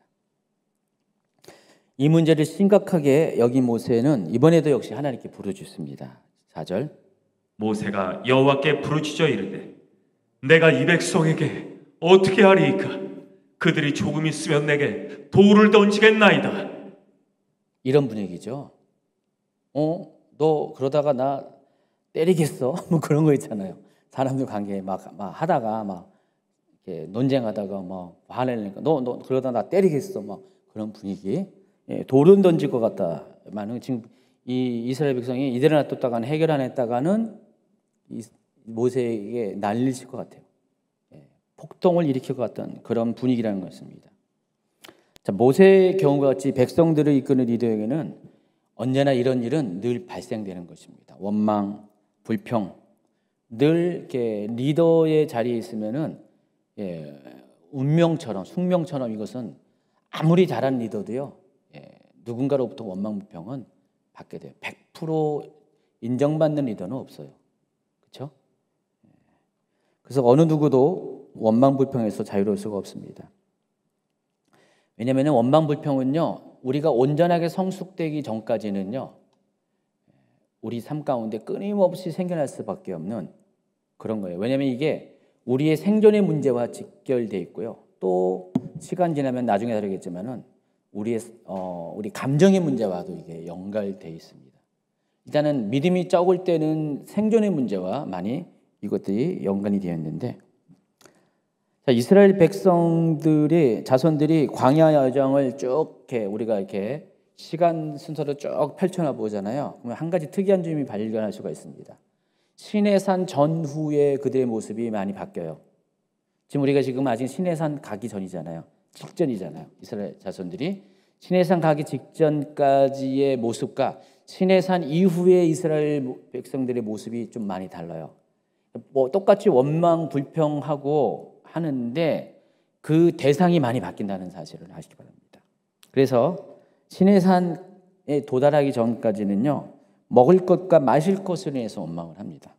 이 문제를 심각하게 여긴 모세는 이번에도 역시 하나님께 부르짖습니다. 4절. 모세가 여호와께 부르짖어 이르되 내가 이 백성에게 어떻게 하리이까. 그들이 조금 있으면 내게 돌을 던지겠나이다. 이런 분위기죠. 너 그러다가 나 때리겠어? 뭐 그런 거 있잖아요. 사람들 관계에 막 하다가 막 이렇게 논쟁하다가 막 화내니까 너 그러다 나 때리겠어? 막 그런 분위기. 돌은 던질 것 같다만은 지금 이 이스라엘 백성이 이대로 놔뒀다가는 해결 안 했다가는 모세에게 난리칠 것 같아요. 폭동을 일으킬 것 같은 그런 분위기라는 것입니다. 자, 모세의 경우와 같이 백성들을 이끄는 리더에게는 언제나 이런 일은 늘 발생되는 것입니다. 원망, 불평, 늘 이렇게 리더의 자리에 있으면은 운명처럼 숙명처럼 이것은 아무리 잘한 리더도요, 누군가로부터 원망, 불평은 받게 돼요. 100% 인정받는 리더는 없어요. 그렇죠? 그래서 어느 누구도 원망, 불평에서 자유로울 수가 없습니다. 왜냐하면 원망, 불평은요, 우리가 온전하게 성숙되기 전까지는요, 우리 삶 가운데 끊임없이 생겨날 수밖에 없는 그런 거예요. 왜냐하면 이게 우리의 생존의 문제와 직결되어 있고요. 또 시간 지나면 나중에 다르겠지만은 우리 감정의 문제와도 이게 연결되어 있습니다. 일단은 믿음이 적을 때는 생존의 문제와 많이 이것들이 연관이 되어 있는데, 자, 이스라엘 백성들의 자손들이 광야 여정을 쭉 이렇게 우리가 이렇게 시간 순서로 쭉 펼쳐나 보잖아요. 그러면 한 가지 특이한 점이 발견할 수가 있습니다. 시내산 전후의 그들의 모습이 많이 바뀌어요. 지금 우리가 아직 시내산 가기 전이잖아요. 직전이잖아요. 이스라엘 자손들이 시내산 가기 직전까지의 모습과 시내산 이후의 이스라엘 백성들의 모습이 좀 많이 달라요. 뭐 똑같이 원망 불평하고 하는데 그 대상이 많이 바뀐다는 사실을 아시기 바랍니다. 그래서 시내산에 도달하기 전까지는요, 먹을 것과 마실 것을 위해서 원망을 합니다.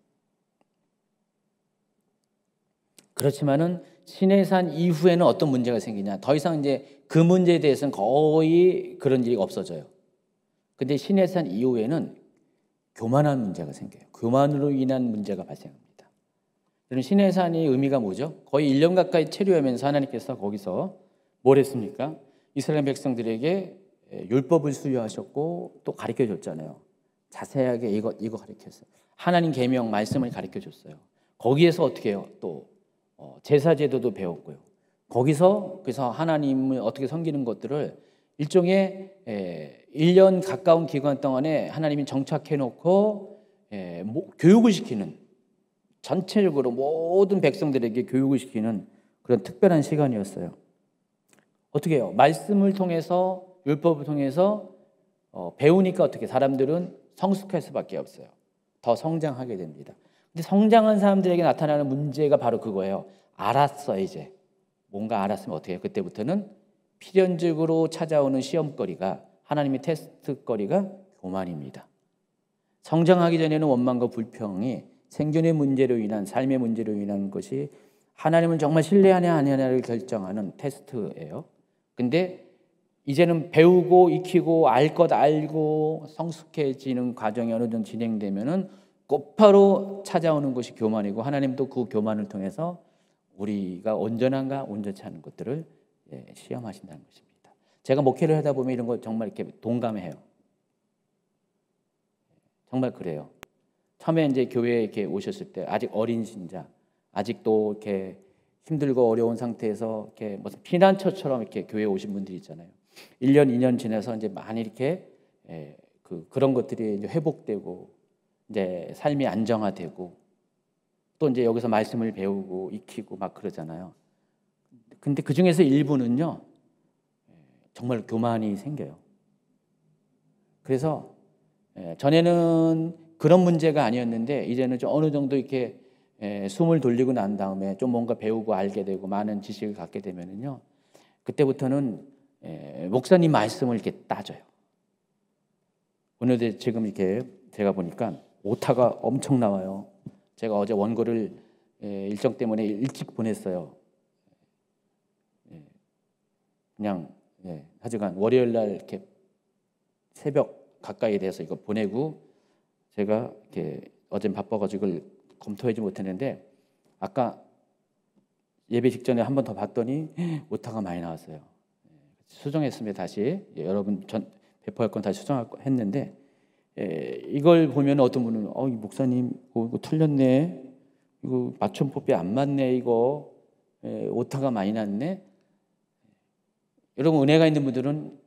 그렇지만은 시내산 이후에는 어떤 문제가 생기냐? 더 이상 이제 그 문제에 대해서는 거의 그런 일이 없어져요. 근데 시내산 이후에는 교만한 문제가 생겨요. 교만으로 인한 문제가 발생합니다. 저는 시내산의 의미가 뭐죠? 거의 1년 가까이 체류하면서 하나님께서 거기서 뭘 했습니까? 이스라엘 백성들에게 율법을 수여하셨고 또 가르쳐 줬잖아요. 자세하게 이거 가르쳤어요. 하나님 계명 말씀을 가르쳐 줬어요. 거기에서 어떻게 해요? 또 제사 제도도 배웠고요. 거기서 그래서 하나님을 어떻게 섬기는 것들을 일종의 1년 가까운 기간 동안에 하나님이 정착해 놓고 교육을 시키는, 전체적으로 모든 백성들에게 교육을 시키는 그런 특별한 시간이었어요. 어떻게 해요? 말씀을 통해서, 율법을 통해서 배우니까 어떻게 사람들은 성숙할 수밖에 없어요. 더 성장하게 됩니다. 근데 성장한 사람들에게 나타나는 문제가 바로 그거예요. 알았어, 이제. 뭔가 알았으면 어떻게 해요? 그때부터는 필연적으로 찾아오는 시험거리가, 하나님의 테스트거리가 교만입니다. 성장하기 전에는 원망과 불평이 생존의 문제로 인한, 삶의 문제로 인한 것이 하나님을 정말 신뢰하냐 아니냐를 결정하는 테스트예요. 근데 이제는 배우고 익히고 알 것 알고 성숙해지는 과정이 어느 정도 진행되면은 곧바로 찾아오는 것이 교만이고 하나님도 그 교만을 통해서 우리가 온전한가 온전치 않은 것들을 시험하신다는 것입니다. 제가 목회를 하다 보면 이런 거 정말 이렇게 동감해요. 정말 그래요. 처음에 이제 교회에 이렇게 오셨을 때 아직 어린 신자, 아직도 이렇게 힘들고 어려운 상태에서 이렇게 무슨 피난처처럼 이렇게 교회에 오신 분들이 있잖아요. 1년, 2년 지나서 이제 많이 이렇게 그런 것들이 이제 회복되고 이제 삶이 안정화되고 또 이제 여기서 말씀을 배우고 익히고 막 그러잖아요. 근데 그 중에서 일부는요, 정말 교만이 생겨요. 그래서 전에는 그런 문제가 아니었는데 이제는 좀 어느 정도 이렇게 숨을 돌리고 난 다음에 좀 뭔가 배우고 알게 되고 많은 지식을 갖게 되면은요, 그때부터는 목사님 말씀을 이렇게 따져요. 오늘도 지금 이렇게 제가 보니까 오타가 엄청 나와요. 제가 어제 원고를 일정 때문에 일찍 보냈어요. 그냥 하여간 월요일 날 이렇게 새벽 가까이 돼서 이거 보내고 제가 이렇게 어제 바빠가지고 이걸 검토하지 못했는데 아까 예배 직전에 한 번 더 봤더니 오타가 많이 나왔어요. 수정했습니다. 다시 여러분 전 배포할 건 다시 수정했는데 이걸 보면 어떤 분은 이 목사님 이거 틀렸네, 이거 맞춤법이 안 맞네, 이거 오타가 많이 났네. 여러분 은혜가 있는 분들은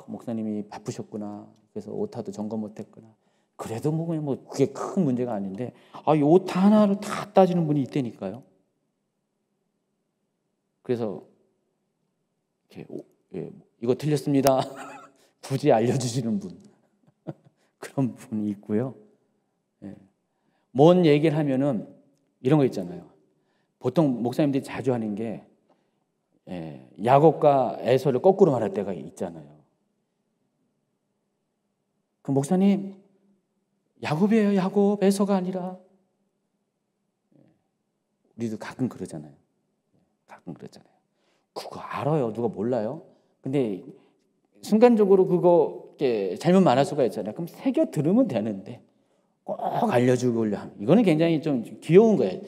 목사님이 바쁘셨구나, 그래서 오타도 점검 못했구나. 그래도 뭐 그게 큰 문제가 아닌데 이 오타 하나를 다 따지는 분이 있다니까요. 그래서 이렇게 이거 틀렸습니다. 굳이 알려주시는 분 그런 분이 있고요. 뭔 얘기를 하면은 이런 거 있잖아요. 보통 목사님들이 자주 하는 게 야곱과 에서를 거꾸로 말할 때가 있잖아요. 그 목사님 야곱이에요, 야곱, 에서가 아니라. 우리도 가끔 그러잖아요. 그거 알아요. 누가 몰라요? 근데 순간적으로 그거 이렇게 잘못 말할 수가 있잖아요. 그럼 새겨 들으면 되는데 꼭 알려주고 하는. 이거는 굉장히 좀 귀여운 거예요.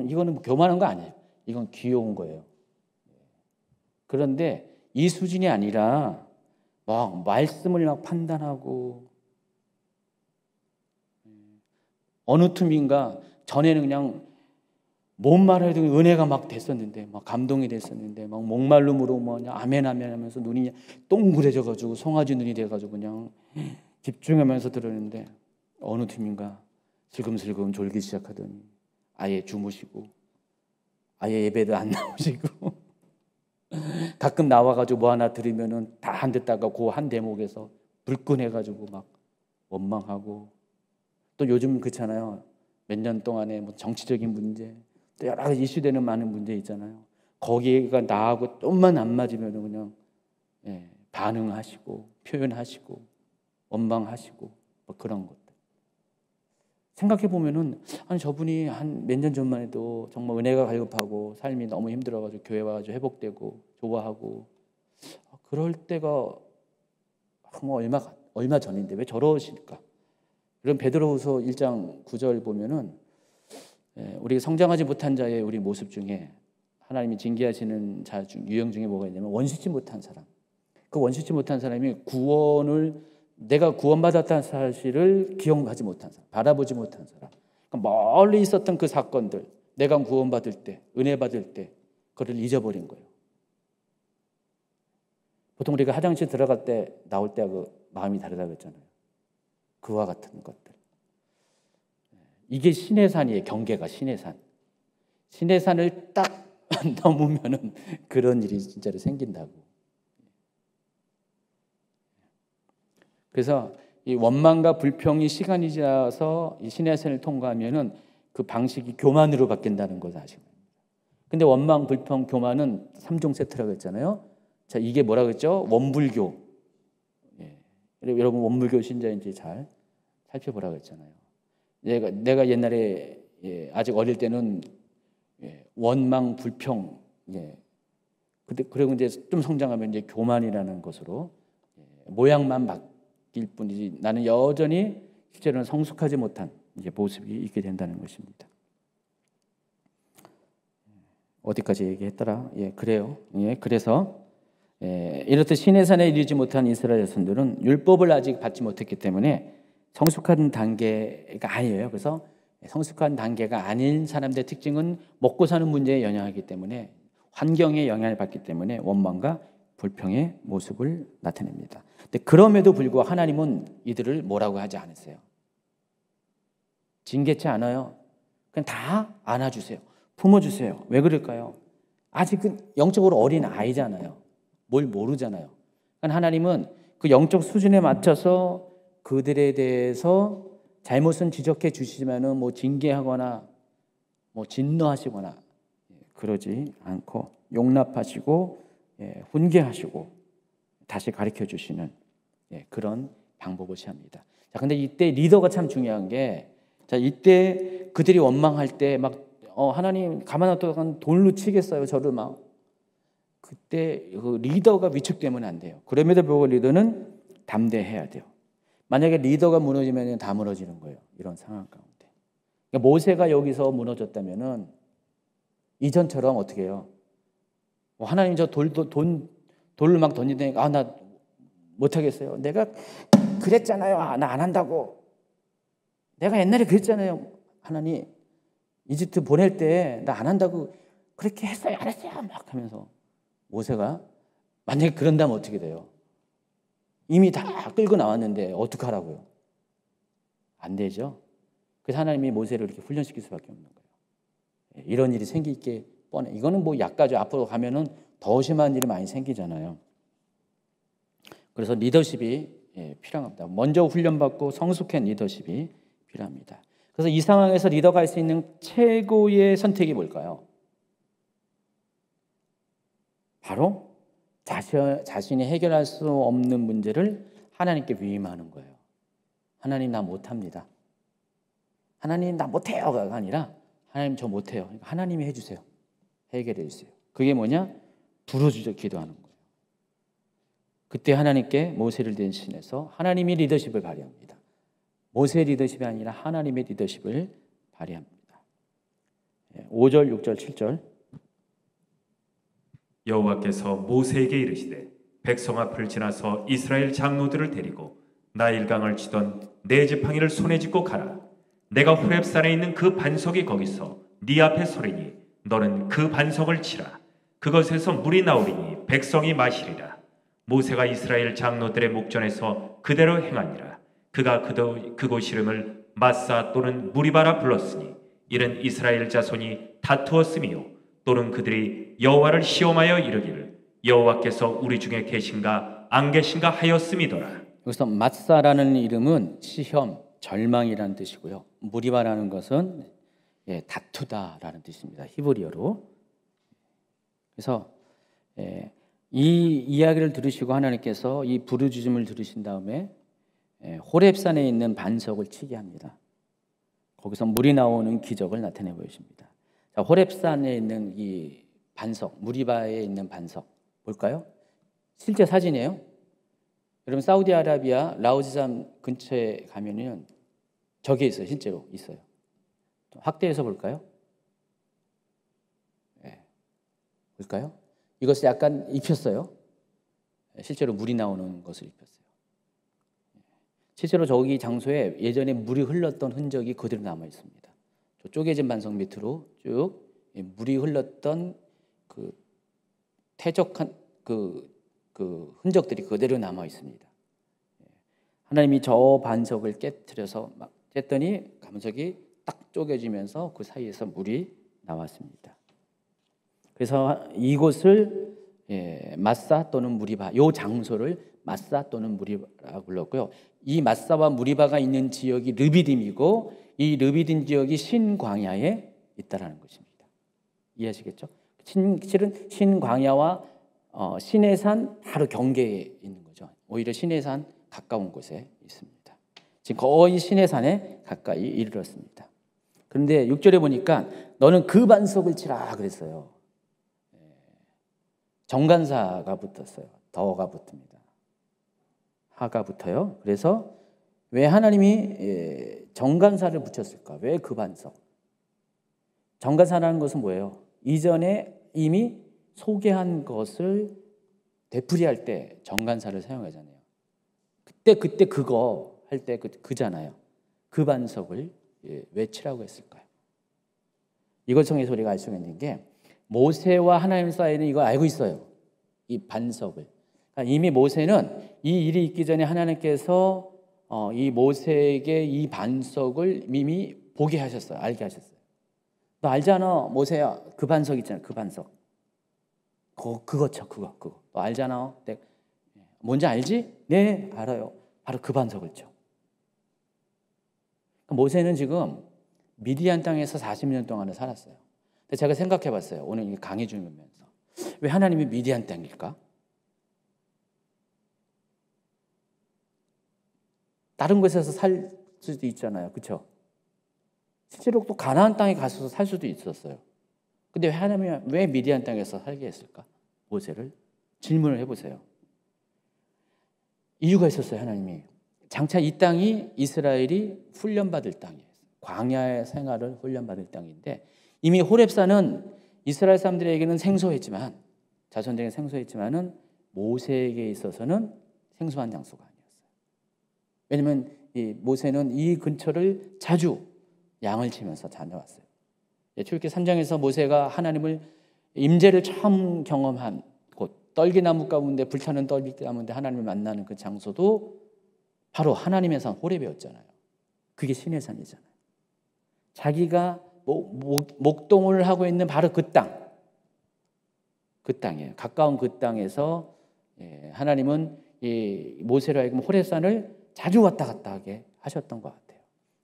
이거는 뭐 교만한 거 아니에요. 이건 귀여운 거예요. 그런데 이 수준이 아니라 막 말씀을 막 판단하고 어느 틈인가 전에는 그냥 뭔 말해도 은혜가 막 됐었는데 막 감동이 됐었는데 막 목말름으로 그냥 아멘 아멘 하면서 눈이 동그래져 가지고 송아지 눈이 돼 가지고 그냥 집중하면서 들었는데 어느 틈인가 슬금슬금 졸기 시작하더니 아예 주무시고 아예 예배도 안 나오시고 가끔 나와 가지고 뭐 하나 들으면은 다 안 듣다가 그 한 대목에서 불끈해 가지고 막 원망하고 또 요즘 그렇잖아요. 몇 년 동안에 뭐 정치적인 문제 또 여러 가지 이슈되는 많은 문제 있잖아요. 거기가 나하고 좀만 안 맞으면 그냥 반응하시고 표현하시고 원망하시고 뭐 그런 것들. 생각해 보면은 아니 저분이 한 몇 년 전만 해도 정말 은혜가 갈급하고 삶이 너무 힘들어가지고 교회 와가지고 회복되고 좋아하고 그럴 때가 뭐 얼마 전인데 왜 저러실까? 그럼 베드로후서 1장 9절 보면은 우리가 성장하지 못한 자의 우리 모습 중에 하나님이 징계하시는 자 중 유형 중에 뭐가 있냐면 원수치 못한 사람. 그 원수치 못한 사람이 내가 구원받았다는 사실을 기억하지 못한 사람, 바라보지 못한 사람. 그러니까 멀리 있었던 그 사건들, 내가 구원받을 때, 은혜 받을 때 그걸 잊어버린 거예요. 보통 우리가 화장실 들어갈 때 나올 때 그 마음이 다르다고 했잖아요. 그와 같은 것들. 이게 신의 산이에요. 경계가 신의 산. 신의 산을 딱 넘으면은 그런 일이 진짜로 생긴다고. 그래서 이 원망과 불평이 시간이 지나서 이 신의 산을 통과하면은 그 방식이 교만으로 바뀐다는 것을 아시고. 근데 원망, 불평, 교만은 3종 세트라고 했잖아요. 자, 이게 뭐라고 했죠? 원불교. 여러분 원불교 신자인지 잘 살펴보라고 했잖아요. 내가 옛날에 아직 어릴 때는 원망, 불평, 그리고 이제 좀 성장하면 이제 교만이라는 것으로 모양만 바뀔 뿐이지 나는 여전히 실제로는 성숙하지 못한 이제 모습이 있게 된다는 것입니다. 어디까지 얘기했더라? 예, 그래요. 예, 그래서 이렇듯 시내산에 이르지 못한 이스라엘 자손들은 율법을 아직 받지 못했기 때문에 성숙한 단계가 아니에요. 그래서 성숙한 단계가 아닌 사람들의 특징은 먹고 사는 문제에 영향하기 때문에, 환경에 영향을 받기 때문에 원망과 불평의 모습을 나타냅니다. 근데 그럼에도 불구하고 하나님은 이들을 뭐라고 하지 않으세요. 징계치 않아요. 그냥 다 안아주세요. 품어주세요. 왜 그럴까요? 아직은 영적으로 어린 아이잖아요. 뭘 모르잖아요. 그러니까 하나님은 그 영적 수준에 맞춰서 그들에 대해서 잘못은 지적해 주시지만은 뭐 징계하거나 뭐 진노하시거나 그러지 않고 용납하시고 훈계하시고 다시 가르쳐 주시는 그런 방법을 취합니다. 자, 근데 이때 리더가 참 중요한 게, 자, 이때 그들이 원망할 때 막 하나님 가만 놔두면 돌로 치겠어요. 저를 막. 그때 그 리더가 위축되면 안 돼요. 그럼에도 불구하고 리더는 담대해야 돼요. 만약에 리더가 무너지면 다 무너지는 거예요. 이런 상황 가운데. 그러니까 모세가 여기서 무너졌다면은 이전처럼 어떻게 해요? 하나님 저 돌을 막 던지니까 나 못하겠어요. 내가 그랬잖아요. 나 안 한다고. 내가 옛날에 그랬잖아요. 하나님 이집트 보낼 때 나 안 한다고 그렇게 했어요. 알았어요. 막 하면서 모세가 만약에 그런다면 어떻게 돼요? 이미 다 끌고 나왔는데 어떡하라고요? 안 되죠. 그래서 하나님이 모세를 이렇게 훈련시킬 수밖에 없는 거예요. 이런 일이 생기게 뻔해. 이거는 뭐 약가죠. 앞으로 가면은 더 심한 일이 많이 생기잖아요. 그래서 리더십이 필요합니다. 먼저 훈련받고 성숙한 리더십이 필요합니다. 그래서 이 상황에서 리더가 할 수 있는 최고의 선택이 뭘까요? 바로 자신이 해결할 수 없는 문제를 하나님께 위임하는 거예요. 하나님 나 못합니다. 하나님 나 못해요가 아니라 하나님 저 못해요. 그러니까 하나님이 해주세요. 해결해 주세요. 그게 뭐냐? 부르짖어 기도하는 거예요. 그때 하나님께 모세를 대신해서 하나님이 리더십을 발휘합니다. 모세의 리더십이 아니라 하나님의 리더십을 발휘합니다. 5절, 6절, 7절. 여호와께서 모세에게 이르시되 백성 앞을 지나서 이스라엘 장로들을 데리고 나일강을 치던 네 지팡이를 손에 쥐고 가라. 내가 호렙산에 있는 그 반석이 거기서 네 앞에 서리니 너는 그 반석을 치라. 그것에서 물이 나오리니 백성이 마시리라. 모세가 이스라엘 장로들의 목전에서 그대로 행하니라. 그가 그곳 이름을 마사 또는 무리바라 불렀으니 이는 이스라엘 자손이 다투었음이요 또는 그들이 여호와를 시험하여 이르기를 여호와께서 우리 중에 계신가 안 계신가 하였음이더라. 여기서 마사라는 이름은 시험, 절망이라는 뜻이고요. 무리바라는 것은 다투다라는 뜻입니다. 히브리어로. 그래서 이 이야기를 들으시고 하나님께서 이 부르짖음을 들으신 다음에 호렙산에 있는 반석을 치게 합니다. 거기서 물이 나오는 기적을 나타내 보이십니다. 자, 호렙산에 있는 이 반석, 무리바에 있는 반석 볼까요? 실제 사진이에요. 여러분 사우디아라비아 라우지산 근처에 가면은 저게 있어요. 실제로 있어요. 확대해서 볼까요? 볼까요? 이것을 약간 입혔어요. 실제로 물이 나오는 것을 입혔어요. 실제로 저기 장소에 예전에 물이 흘렀던 흔적이 그대로 남아 있습니다. 저 쪼개진 반석 밑으로 쭉 물이 흘렀던 그 퇴적한 그 흔적들이 그대로 남아 있습니다. 하나님이 저 반석을 깨트려서 막 쬐더니 반석이 딱 쪼개지면서 그 사이에서 물이 나왔습니다. 그래서 이곳을 마사 또는 무리바, 이 장소를 마사 또는 무리바라고 불렀고요. 이 마사와 무리바가 있는 지역이 르비딤이고 이 르비딤 지역이 신광야에 있다라는 것입니다. 이해하시겠죠? 실은 신광야와 시내산 바로 경계에 있는 거죠. 오히려 시내산 가까운 곳에 있습니다. 지금 거의 시내산에 가까이 이르렀습니다. 그런데 6절에 보니까 너는 그 반석을 치라 그랬어요. 정관사가 붙었어요. 더가 붙습니다. 하가 붙어요. 그래서 왜 하나님이 정간사를 붙였을까? 왜 그 반석? 정간사라는 것은 뭐예요? 이전에 이미 소개한 것을 되풀이할 때 정간사를 사용하잖아요. 그때 그거 할 때 그잖아요. 그 반석을 왜 치라고 했을까요? 이걸 통해서 우리가 알 수 있는 게 모세와 하나님 사이는 이걸 알고 있어요. 이 반석을. 그러니까 이미 모세는 이 일이 있기 전에 하나님께서 이 모세에게 이 반석을 이미 보게 하셨어요. 알게 하셨어요. 너 알잖아, 모세야. 그 반석 있잖아, 그 반석. 그거 쳐, 그거. 너 알잖아. 뭔지 알지? 네, 알아요. 바로 그 반석을 쳐. 모세는 지금 미디안 땅에서 40년 동안을 살았어요. 근데 제가 생각해 봤어요. 오늘 강의 중이면서. 왜 하나님이 미디안 땅일까? 다른 곳에서 살 수도 있잖아요. 그렇죠? 실제로 또 가나안 땅에 가서 살 수도 있었어요. 근데 하나님이 왜 미디안 땅에서 살게 했을까? 모세를 질문을 해보세요. 이유가 있었어요. 하나님이 장차 이 땅이 이스라엘이 훈련받을 땅이에요. 광야의 생활을 훈련받을 땅인데 이미 호렙산은 이스라엘 사람들에게는 생소했지만 자손들에게 생소했지만은 모세에게 있어서는 생소한 장소가 아니었어요. 왜냐하면 이 모세는 이 근처를 자주 양을 치면서 다녀왔어요. 출애굽기 3장에서 모세가 하나님을 임재를 처음 경험한 곳, 떨기나무 가운데 불타는 떨기나무인데 하나님을 만나는 그 장소도 바로 하나님의 산 호렙이었잖아요. 그게 신의 산이잖아요. 자기가 목동을 하고 있는 바로 그 땅이에요. 가까운 그 땅에서 하나님은 이 모세로 하여금 호렙산을 자주 왔다 갔다 하게 하셨던 것 같아요.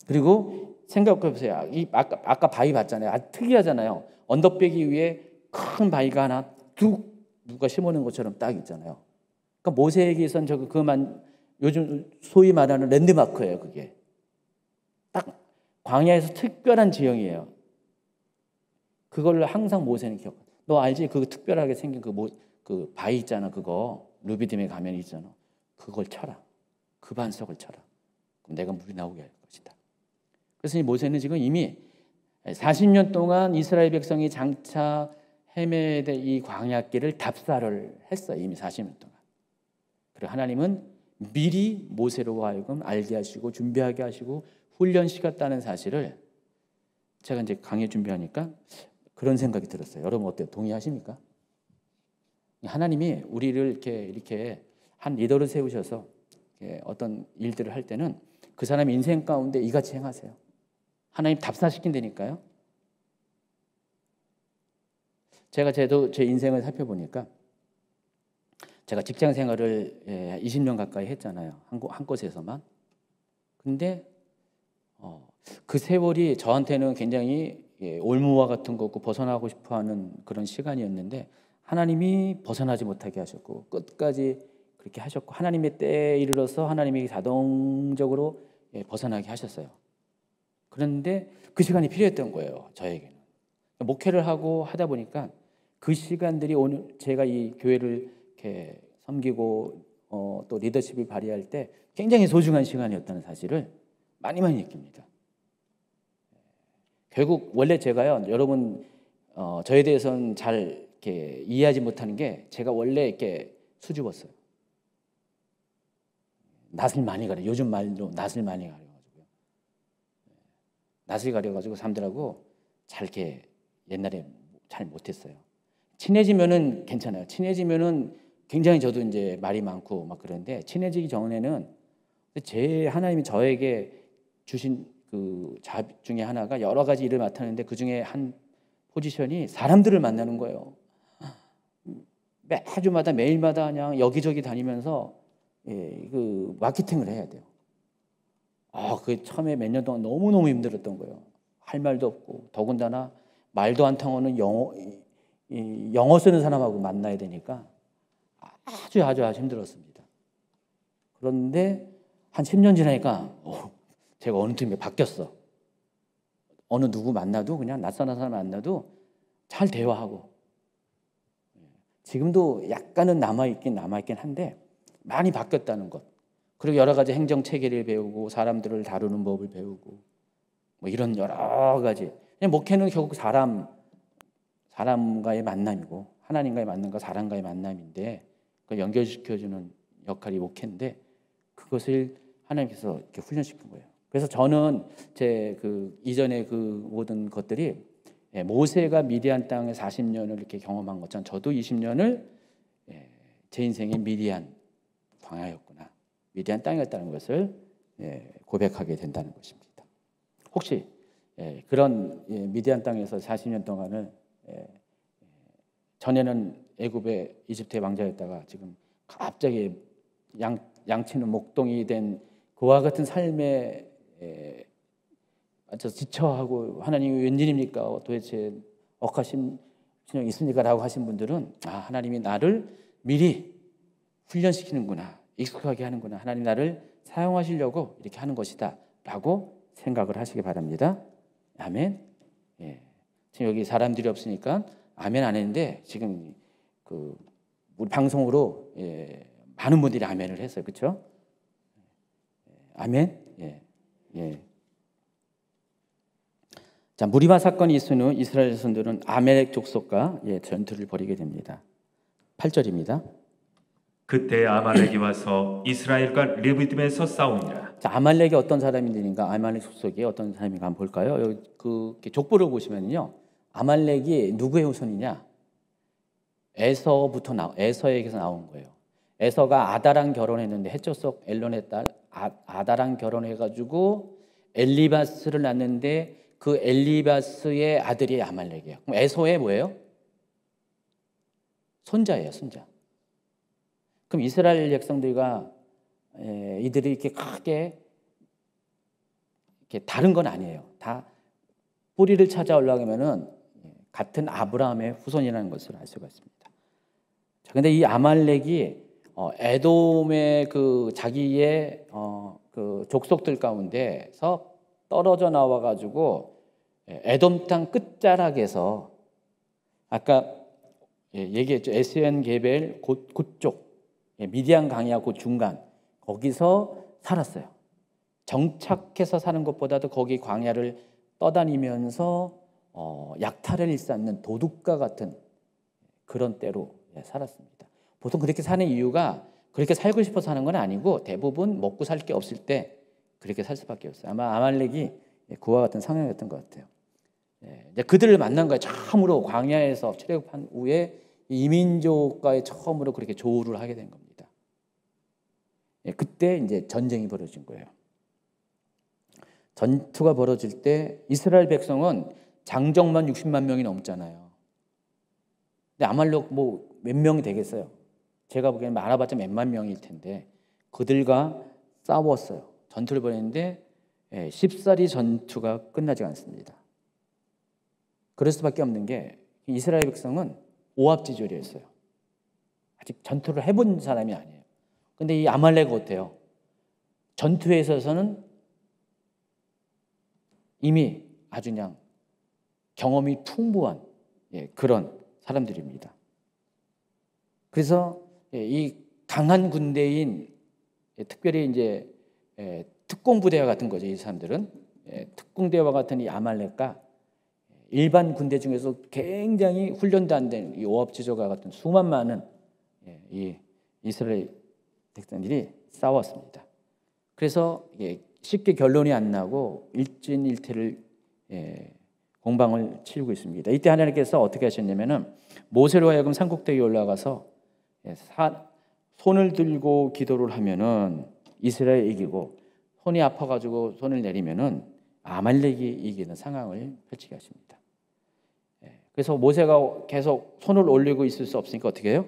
그리고 생각해보세요. 아까 바위 봤잖아요. 아주 특이하잖아요. 언덕배기 위에 큰 바위가 하나 뚝 누가 심어놓은 것처럼 딱 있잖아요. 그러니까 모세에게선 요즘 소위 말하는 랜드마크예요. 그게 딱 광야에서 특별한 지형이에요. 그걸 항상 모세는 기억. 너 알지? 그 특별하게 생긴 그 바위 있잖아. 그거 루비딤에 가면 있잖아. 그걸 쳐라. 그 반석을 쳐라. 그럼 내가 물이 나오게 할 것이다. 그래서 이 모세는 지금 이미 40년 동안 이스라엘 백성이 장차 헤매야 될 이 광야길을 답사를 했어요. 이미 40년 동안. 그리고 하나님은 미리 모세로 하여금 알게 하시고 준비하게 하시고 훈련시켰다는 사실을 제가 이제 강의 준비하니까 그런 생각이 들었어요. 여러분 어때요? 동의하십니까? 하나님이 우리를 이렇게 한 리더를 세우셔서 어떤 일들을 할 때는 그 사람 인생 가운데 이같이 행하세요. 하나님 답사시킨다니까요. 제가 제 인생을 살펴보니까 제가 직장 생활을 20년 가까이 했잖아요. 한 곳에서만. 근데 그 세월이 저한테는 굉장히 올무와 같은 거고 벗어나고 싶어하는 그런 시간이었는데 하나님이 벗어나지 못하게 하셨고 끝까지 그렇게 하셨고 하나님의 때에 이르러서 하나님이 자동적으로 벗어나게 하셨어요. 그런데 그 시간이 필요했던 거예요. 저에게는. 목회를 하고 하다 보니까 그 시간들이 오늘 제가 이 교회를 이렇게 섬기고 또 리더십을 발휘할 때 굉장히 소중한 시간이었다는 사실을 많이 느낍니다. 결국 원래 제가요, 여러분 저에 대해서는 잘 이렇게 이해하지 못하는 게 제가 원래 이렇게 수줍었어요. 낯을 많이 가려. 요즘 말로 낯을 많이 가려가지고요. 낯을 가려가지고 사람들하고 잘 이렇게 옛날에 잘 못했어요. 친해지면은 괜찮아요. 친해지면은 굉장히 저도 이제 말이 많고 막 그런데 친해지기 전에는 하나님이 저에게 주신 그 잡 중에 하나가 여러 가지 일을 맡았는데 그 중에 한 포지션이 사람들을 만나는 거예요. 매주마다 매일마다 그냥 여기저기 다니면서 그 마케팅을 해야 돼요. 그 처음에 몇 년 동안 너무너무 힘들었던 거예요. 할 말도 없고 더군다나 말도 안 통하는 영어 쓰는 사람하고 만나야 되니까 아주 힘들었습니다. 그런데 한 10년 지나니까 제가 어느 팀에 바뀌었어. 어느 누구 만나도 그냥 낯선 사람 만나도 잘 대화하고 지금도 약간은 남아있긴 한데 많이 바뀌었다는 것. 그리고 여러 가지 행정 체계를 배우고 사람들을 다루는 법을 배우고 뭐 이런 여러 가지. 목회는 결국 사람과의 만남이고 하나님과의 만남과 사람과의 만남인데 그걸 연결시켜주는 역할이 목회인데 그것을 하나님께서 이렇게 훈련시킨 거예요. 그래서 저는 제 그 이전에 그 모든 것들이 모세가 미디안 땅에 40년을 이렇게 경험한 것처럼 저도 20년을 제 인생의 미디안 광야였구나, 미디안 땅이었다는 것을 고백하게 된다는 것입니다. 혹시 그런 미디안 땅에서 40년 동안을 전에는 애굽의 이집트의 왕자였다가 지금 갑자기 양치는 목동이 된 그와 같은 삶에 지쳐하고 하나님이 웬일입니까? 도대체 억하신 신령이 있습니까? 라고 하신 분들은 하나님이 나를 미리 훈련시키는구나, 익숙하게 하는구나, 하나님 나를 사용하시려고 이렇게 하는 것이다 라고 생각을 하시기 바랍니다. 아멘. 지금 여기 사람들이 없으니까 아멘 안 했는데 지금 우리 방송으로 많은 분들이 아멘을 했어요. 그렇죠? 아멘. 자, 무리바 사건이 있은 후 이스라엘 자손들은 아멜렉 족속과 전투를 벌이게 됩니다. 8절입니다. 그때 아말렉이 와서 이스라엘과 르비딤에서 싸우니라. 자, 아말렉이 어떤 사람인가? 아말렉 족속이 어떤 사람인가 한번 볼까요? 여기 그 족보를 보시면요, 아말렉이 누구의 후손이냐? 에서에게서 나온 거예요. 에서가 아다랑 결혼했는데 헷조속 엘론의 딸 아다랑 결혼해가지고 엘리바스를 낳는데 그 엘리바스의 아들이 아말렉이에요. 그럼 에서의 뭐예요? 손자예요, 손자. 그럼 이스라엘 백성들과 이들이 이렇게 크게 이렇게 다른 건 아니에요. 다 뿌리를 찾아 올라가면은 같은 아브라함의 후손이라는 것을 알 수가 있습니다. 자, 근데 이 아말렉이 에돔의 그 자기의 그 족속들 가운데서 떨어져 나와 가지고 에돔 땅 끝자락에서 아까 얘기했죠. 에스연 게벨 그쪽 미디안 강야 그 중간 거기서 살았어요. 정착해서 사는 것보다도 거기 광야를 떠다니면서 약탈을 일삼는 도둑과 같은 그런 때로 살았습니다. 보통 그렇게 사는 이유가 그렇게 살고 싶어서 사는 건 아니고 대부분 먹고 살 게 없을 때 그렇게 살 수밖에 없어요. 아마 아말렉이 그와 같은 상황이었던 것 같아요. 이제 그들을 만난 거예요. 처음으로 광야에서 출애굽한 후에 이민족과의 처음으로 그렇게 조우를 하게 된 겁니다. 그때 이제 전쟁이 벌어진 거예요. 전투가 벌어질 때 이스라엘 백성은 장정만 60만 명이 넘잖아요. 근데 아말렉 뭐 몇 명이 되겠어요? 제가 보기에는 많아봤자 몇만 명일 텐데 그들과 싸웠어요. 전투를 벌였는데 쉽사리 전투가 끝나지 않습니다. 그럴 수밖에 없는 게 이스라엘 백성은 오합지졸이었어요. 아직 전투를 해본 사람이 아니에요. 근데 이 아말렉은 어때요? 전투에 있어서는 이미 아주 그냥 경험이 풍부한 그런 사람들입니다. 그래서 이 강한 군대인 특별히 이제 특공부대와 같은 거죠. 이 사람들은 특공대와 같은 이 아말렉과 일반 군대 중에서 굉장히 훈련도 안 된 이 오합지졸과 같은 수만 많은 이 이스라엘 백성들이 싸웠습니다. 그래서 쉽게 결론이 안 나고 일진일퇴를 공방을 치르고 있습니다. 이때 하나님께서 어떻게 하셨냐면은 모세로 하여금 산꼭대기에 올라가서 손을 들고 기도를 하면은 이스라엘이 이기고 손이 아파가지고 손을 내리면은 아말렉이 이기는 상황을 펼치게 하십니다. 그래서 모세가 계속 손을 올리고 있을 수 없으니까 어떻게 해요?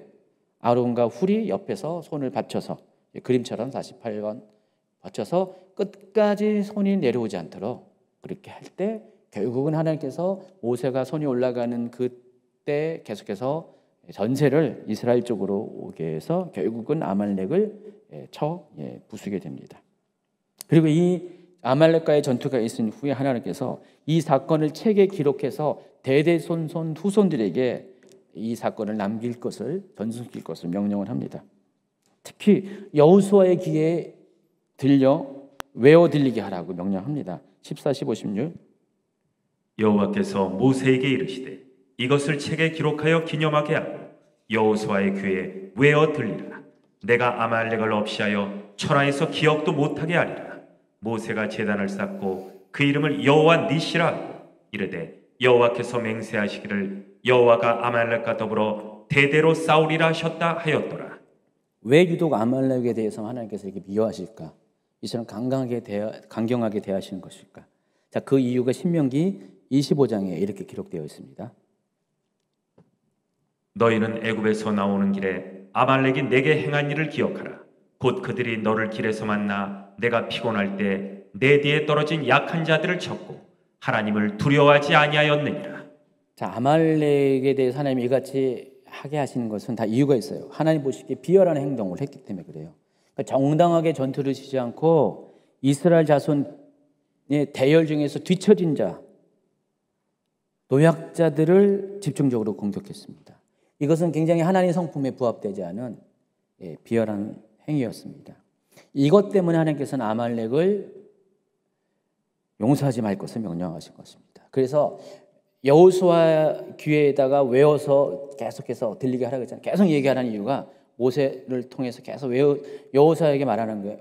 아론과 훌이 옆에서 손을 받쳐서 그림처럼 48번 받쳐서 끝까지 손이 내려오지 않도록 그렇게 할 때 결국은 하나님께서 모세가 손이 올라가는 그때 계속해서 전세를 이스라엘 쪽으로 오게 해서 결국은 아말렉을 부수게 됩니다. 그리고 이 아말렉과의 전투가 있은 후에 하나님께서 이 사건을 책에 기록해서 대대손손 후손들에게 이 사건을 전수시킬 것을 명령을 합니다. 특히 여호수아의 기회에 외워 들리게 하라고 명령합니다. 14, 15, 16. 여호와께서 모세에게 이르시되 이것을 책에 기록하여 기념하게 하고 여호수아의 귀에 외어 들리라. 내가 아말렉을 없이하여 천하에서 기억도 못하게 하리라. 모세가 제단을 쌓고 그 이름을 여호와 니시라 하고 이르되 여호와께서 맹세하시기를 여호와가 아말렉과 더불어 대대로 싸우리라 하셨다 하였더라. 왜 유독 아말렉에 대해서 하나님께서 이렇게 미워하실까? 이처럼 강경하게 대하시는 것일까? 자, 그 이유가 신명기 25장에 이렇게 기록되어 있습니다. 너희는 애굽에서 나오는 길에 아말렉이 내게 행한 일을 기억하라. 곧 그들이 너를 길에서 만나 내가 피곤할 때 내 뒤에 떨어진 약한 자들을 쳤고 하나님을 두려워하지 아니하였느니라. 자, 아말렉에 대해서 하나님이 이같이 하게 하시는 것은 다 이유가 있어요. 하나님 보시기에 비열한 행동을 했기 때문에 그래요. 그러니까 정당하게 전투를 치지 않고 이스라엘 자손의 대열 중에서 뒤처진 자, 노약자들을 집중적으로 공격했습니다. 이것은 굉장히 하나님 성품에 부합되지 않은 비열한 행위였습니다. 이것 때문에 하나님께서는 아말렉을 용서하지 말 것을 명령하신 것입니다. 그래서 여호수아 귀에다가 외워서 계속해서 들리게 하라고 했잖아요. 계속 얘기하라는 이유가 모세를 통해서 계속 여호수아에게 말하는 거예요.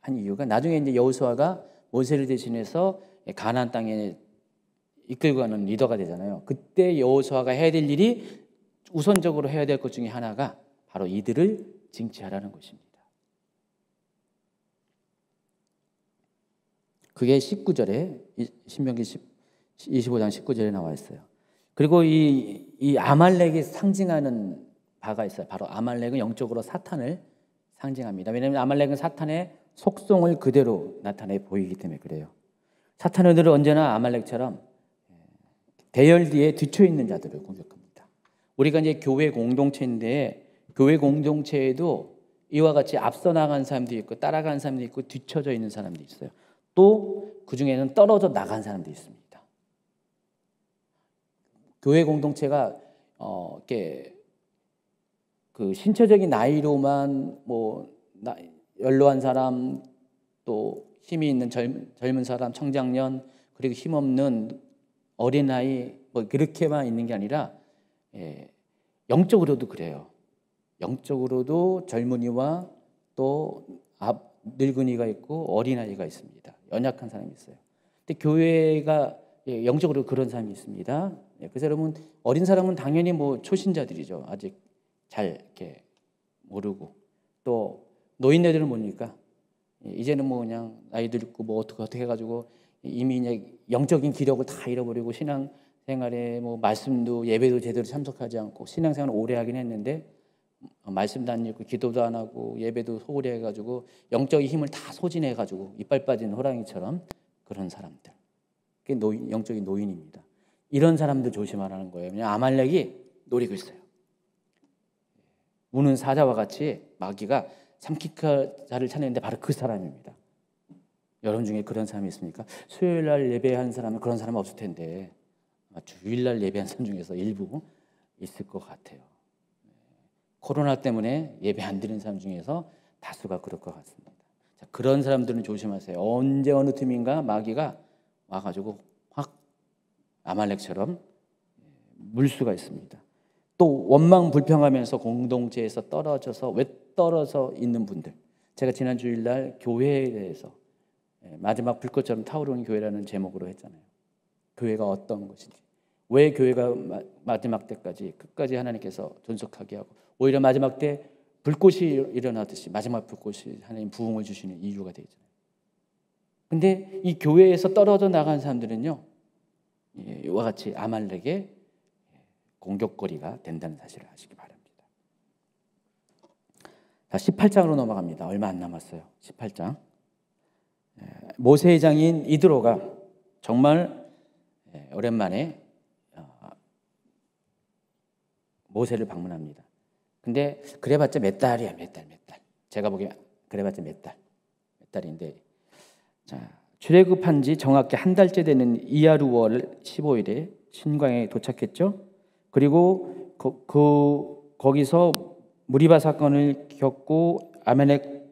한 이유가 나중에 이제 여호수아가 모세를 대신해서 가나안 땅에 이끌고 가는 리더가 되잖아요. 그때 여호수아가 해야 될 일이 우선적으로 해야 될 것 중에 하나가 바로 이들을 징치하라는 것입니다. 그게 19절에 신명기 25장 19절에 나와 있어요. 그리고 이 아말렉이 상징하는 바가 있어요. 바로 아말렉은 영적으로 사탄을 상징합니다. 왜냐하면 아말렉은 사탄의 속성을 그대로 나타내 보이기 때문에 그래요. 사탄은 언제나 아말렉처럼 대열 뒤에 뒤쳐 있는 자들을 공격합니다. 우리가 이제 교회 공동체인데 교회 공동체에도 이와 같이 앞서 나간 사람도 있고 따라간 사람도 있고 뒤쳐져 있는 사람도 있어요. 또 그 중에는 떨어져 나간 사람도 있습니다. 교회 공동체가 이렇게 그 신체적인 나이로만 연로한 사람, 또 힘이 있는 젊은 사람, 청장년, 그리고 힘없는 어린아이 그렇게만 있는 게 아니라 영적으로도 그래요. 영적으로도 젊은이와 또 늙은이가 있고 어린아이가 있습니다. 연약한 사람이 있어요. 근데 교회가 영적으로 그런 사람이 있습니다. 그래서 여러분 어린 사람은 당연히 초신자들이죠. 아직 잘 이렇게 모르고 또 노인네들은 뭡니까? 이제는 그냥 나이 들고 어떻게 해가지고 이미 이제 영적인 기력을 다 잃어버리고 신앙생활에 말씀도 예배도 제대로 참석하지 않고 신앙생활을 오래 하긴 했는데 말씀도 안 읽고 기도도 안 하고 예배도 소홀히 해가지고 영적인 힘을 다 소진해가지고 이빨 빠진 호랑이처럼 그런 사람들, 그게 영적인 노인입니다. 이런 사람들 조심하라는 거예요. 왜냐하면 아말렉이 노리고 있어요. 우는 사자와 같이 마귀가 삼키카 자를 찾는데 바로 그 사람입니다. 여러분 중에 그런 사람이 있습니까? 수요일날 예배한 사람은 그런 사람은 없을 텐데 주일날 예배한 사람 중에서 일부 있을 것 같아요. 코로나 때문에 예배 안 드리는 사람 중에서 다수가 그럴 것 같습니다. 자, 그런 사람들은 조심하세요. 언제 어느 틈인가 마귀가 와가지고 확 아말렉처럼 물 수가 있습니다. 또 원망 불평하면서 공동체에서 떨어져서 떨어져 있는 분들, 제가 지난 주일날 교회에 대해서 마지막 불꽃처럼 타오르는 교회라는 제목으로 했잖아요. 교회가 어떤 것인지, 왜 교회가 마지막 때까지 끝까지 하나님께서 존속하게 하고 오히려 마지막 때 불꽃이 일어나듯이 마지막 불꽃이 하나님 부흥을 주시는 이유가 되잖아요. 근데 이 교회에서 떨어져 나간 사람들은요, 이와 같이 아말렉의 공격거리가 된다는 사실을 아시기 바랍니다. 자, 18장으로 넘어갑니다. 얼마 안 남았어요. 18장. 모세의 장인 이드로가 정말 오랜만에 모세를 방문합니다. 근데 그래봤자 몇 달이야, 몇 달. 제가 보기엔 그래봤자 몇 달인데, 자, 출애굽한 지 정확히 한 달째 되는 이하루월 15일에 신광에 도착했죠. 그리고 거기서 무리바 사건을 겪고 아말렉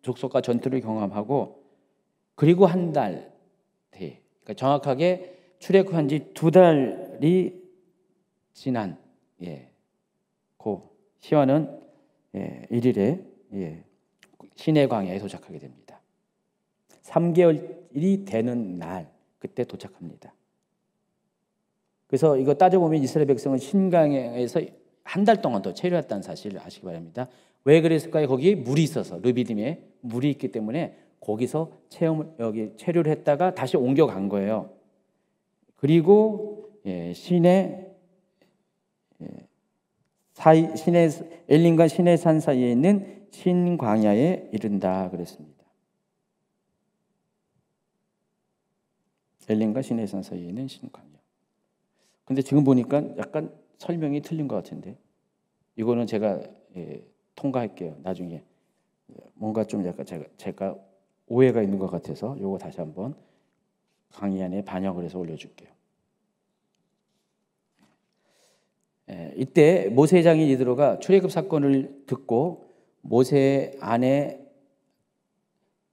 족속과 전투를 경험하고 그리고 한 달 뒤, 그러니까 정확하게 출애굽한 지 2달이 지난 그 시완은 1일에 시내 광야에 도착하게 됩니다. 3개월이 되는 날 그때 도착합니다. 그래서 이거 따져보면 이스라엘 백성은 신광야에서 한 달 동안 더 체류했다는 사실을 아시기 바랍니다. 왜 그랬을까요? 거기에 물이 있어서 르비딤에 물이 있기 때문에 거기서 체류를 했다가 다시 옮겨간 거예요. 그리고 시내 엘림과 시내산 사이에 있는 신광야에 이른다 그랬습니다. 엘림과 시내산 사이에 있는 신광야. 근데 지금 보니까 약간 설명이 틀린 것 같은데 이거는 제가 통과할게요. 나중에 뭔가 좀 약간 제가 오해가 있는 것 같아서 이거 다시 한번 강의 안에 반영을 해서 올려줄게요. 이때 모세의 장인 이드로가 출애굽 사건을 듣고 모세의 아내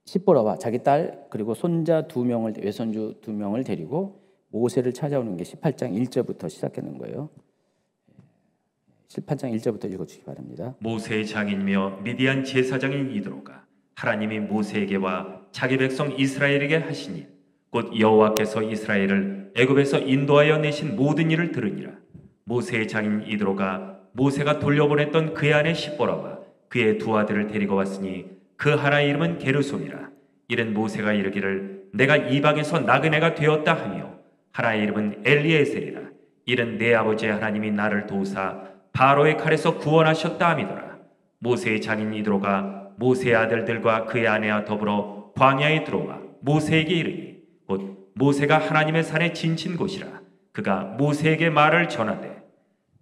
십보라와 자기 딸 그리고 손자 2명을 외손주 2명을 데리고 모세를 찾아오는 게 18장 1절부터 시작하는 거예요. 18장 1절부터 읽어주시기 바랍니다. 모세의 장인이며 미디안 제사장인 이드로가 하나님이 모세에게와 자기 백성 이스라엘에게 하신 일, 곧 여호와께서 이스라엘을 애굽에서 인도하여 내신 모든 일을 들으니라. 모세의 장인 이드로가 모세가 돌려보냈던 그의 아내 십보라와 그의 2 아들을 데리고 왔으니 그 하나의 이름은 게르솜이라. 이는 모세가 이르기를 내가 이방에서 나그네가 되었다 하며 하나의 이름은 엘리에셀이라. 이는 내 아버지의 하나님이 나를 도우사 바로의 칼에서 구원하셨다 함이더라. 모세의 장인 이드로가 모세의 아들들과 그의 아내와 더불어 광야에 들어와 모세에게 이르니 곧 모세가 하나님의 산에 진친 곳이라. 그가 모세에게 말을 전하되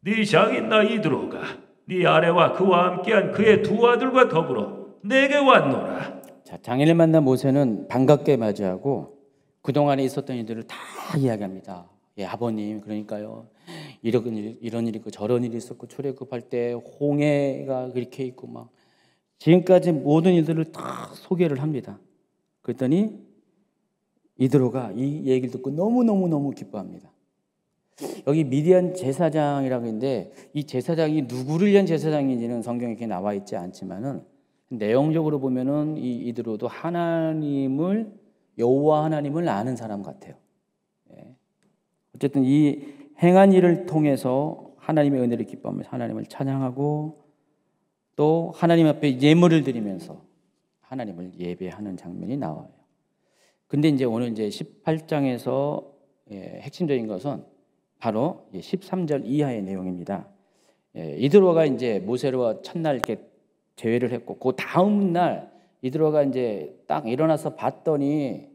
네 장인 나 이드로가 네 아내와 그와 함께한 그의 2 아들과 더불어 내게 왔노라. 자, 장인을 만난 모세는 반갑게 맞이하고 그동안에 있었던 일들을 다 이야기합니다. 아버님, 그러니까요. 이런 일이 있고 저런 일이 있었고 출애굽할 때 홍해가 그렇게 있고 막 지금까지 모든 일들을 다 소개를 합니다. 그랬더니 이드로가 이 얘기를 듣고 너무 기뻐합니다. 여기 미디안 제사장이라고 했는데 이 제사장이 누구를 위한 제사장인지는 성경에 이렇게 나와 있지 않지만은 내용적으로 보면은 이 이드로도 여호와 하나님을 아는 사람 같아요. 어쨌든 이 행한 일을 통해서 하나님의 은혜를 기뻐하면서 하나님을 찬양하고 또 하나님 앞에 예물을 드리면서 하나님을 예배하는 장면이 나와요. 근데 이제 오늘 이제 18장에서 핵심적인 것은 바로 13절 이하의 내용입니다. 이드로가 이제 모세와 첫날 이렇게 대회를 했고 그 다음 날 이드로가 이제 딱 일어나서 봤더니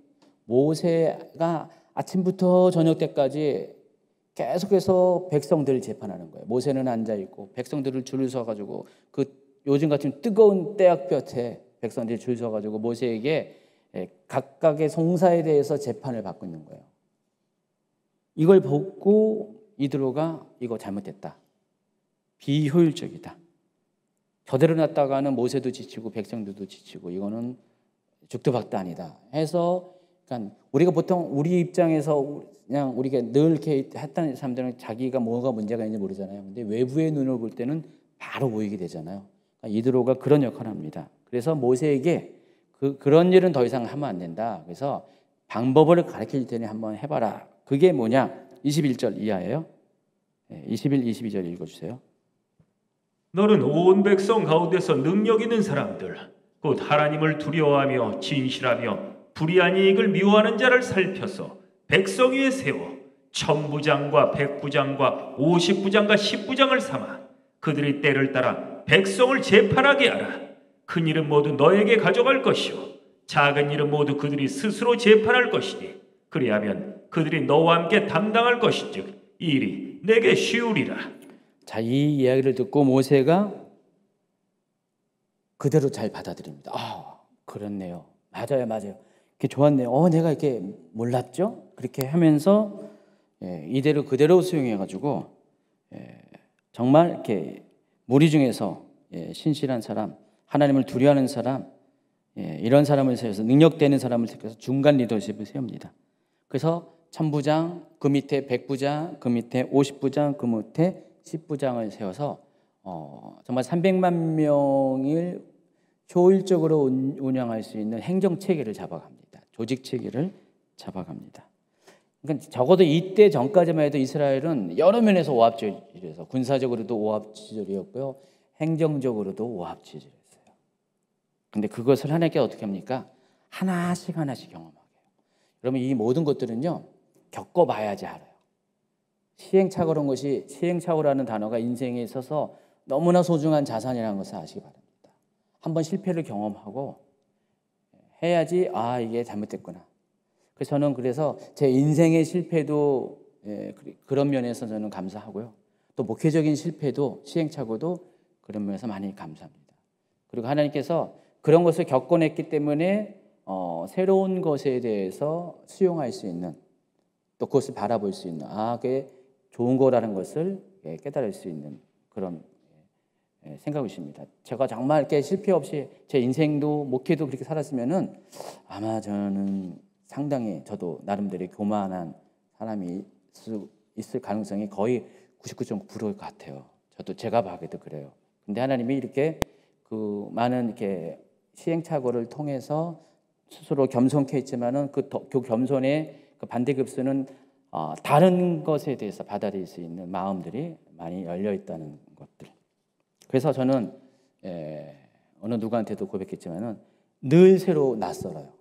모세가 아침부터 저녁 때까지 계속해서 백성들을 재판하는 거예요. 모세는 앉아 있고 백성들을 줄을 서 가지고 그 요즘 같은 뜨거운 때약볕에 백성들이 줄 서 가지고 모세에게 각각의 송사에 대해서 재판을 받고 있는 거예요. 이걸 보고 이드로가 이거 잘못됐다. 비효율적이다. 저대로 놨다가는 모세도 지치고 백성들도 지치고 이거는 죽도 박도 아니다 해서 그러니까 우리가 보통 우리 입장에서 그냥 우리가 늘 이렇게 했던 사람들은 자기가 뭐가 문제가 있는지 모르잖아요. 근데 외부의 눈으로 볼 때는 바로 보이게 되잖아요. 그러니까 이드로가 그런 역할을 합니다. 그래서 모세에게 그런 일은 더 이상 하면 안 된다. 그래서 방법을 가르칠 테니 한번 해봐라. 그게 뭐냐? 21절 이하예요. 21, 22절 읽어주세요. 너는 온 백성 가운데서 능력 있는 사람들 곧 하나님을 두려워하며 진실하며 불의한 이익을 미워하는 자를 살펴서 백성 위에 세워 1000부장과 100부장과 50부장과 10부장을 삼아 그들의 때를 따라 백성을 재판하게 하라. 큰 일은 모두 너에게 가져갈 것이요 작은 일은 모두 그들이 스스로 재판할 것이니 그리하면 그들이 너와 함께 담당할 것인즉 이 일이 내게 쉬우리라. 자, 이 이야기를 듣고 모세가 그대로 잘 받아들입니다. 그렇네요. 맞아요. 이렇게 좋았네요. 내가 이렇게 몰랐죠? 그렇게 하면서 이대로 그대로 수용해가지고 정말 이렇게 무리 중에서 신실한 사람, 하나님을 두려워하는 사람, 이런 사람을 세워서 능력되는 사람을 세워서 중간 리더십을 세웁니다. 그래서 천부장, 그 밑에 백부장, 그 밑에 50부장, 그 밑에 10부장을 세워서 정말 300만 명을 효율적으로 운영할 수 있는 행정 체계를 잡아갑니다. 조직 체계를 잡아갑니다. 그러니까 적어도 이때 전까지만 해도 이스라엘은 여러 면에서 오합지졸이어서 군사적으로도 오합지졸이었고요, 행정적으로도 오합지졸이었어요. 근데 그것을 하나님께 어떻게 합니까? 하나씩 경험하게 해요. 여러분, 이 모든 것들은요, 겪어봐야지 알아요. 시행착오라는 것이, 시행착오라는 단어가 인생에 있어서 너무나 소중한 자산이라는 것을 아시기 바랍니다. 한번 실패를 경험하고 해야지 이게 잘못됐구나. 그래서 저는 제 인생의 실패도 그런 면에서 저는 감사하고요. 또 목회적인 실패도, 시행착오도 그런 면에서 많이 감사합니다. 그리고 하나님께서 그런 것을 겪어냈기 때문에 새로운 것에 대해서 수용할 수 있는, 또 그것을 바라볼 수 있는, 그게 좋은 거라는 것을 깨달을 수 있는 그런 생각이십니다. 제가 정말 이렇게 실패 없이 제 인생도 목회도 그렇게 살았으면은 아마 저는 상당히 저도 나름대로 교만한 사람이 있을 가능성이 거의 99.9%일 것 같아요. 저도 제가 봐도 그래요. 근데 하나님이 이렇게 그 많은 이렇게 시행착오를 통해서 스스로 겸손케 했지만은 그 겸손의 그 반대급수는 다른 것에 대해서 받아들일 수 있는 마음들이 많이 열려 있다는 것들. 그래서 저는 어느 누구한테도 고백했지만은 늘 새로 낯설어요.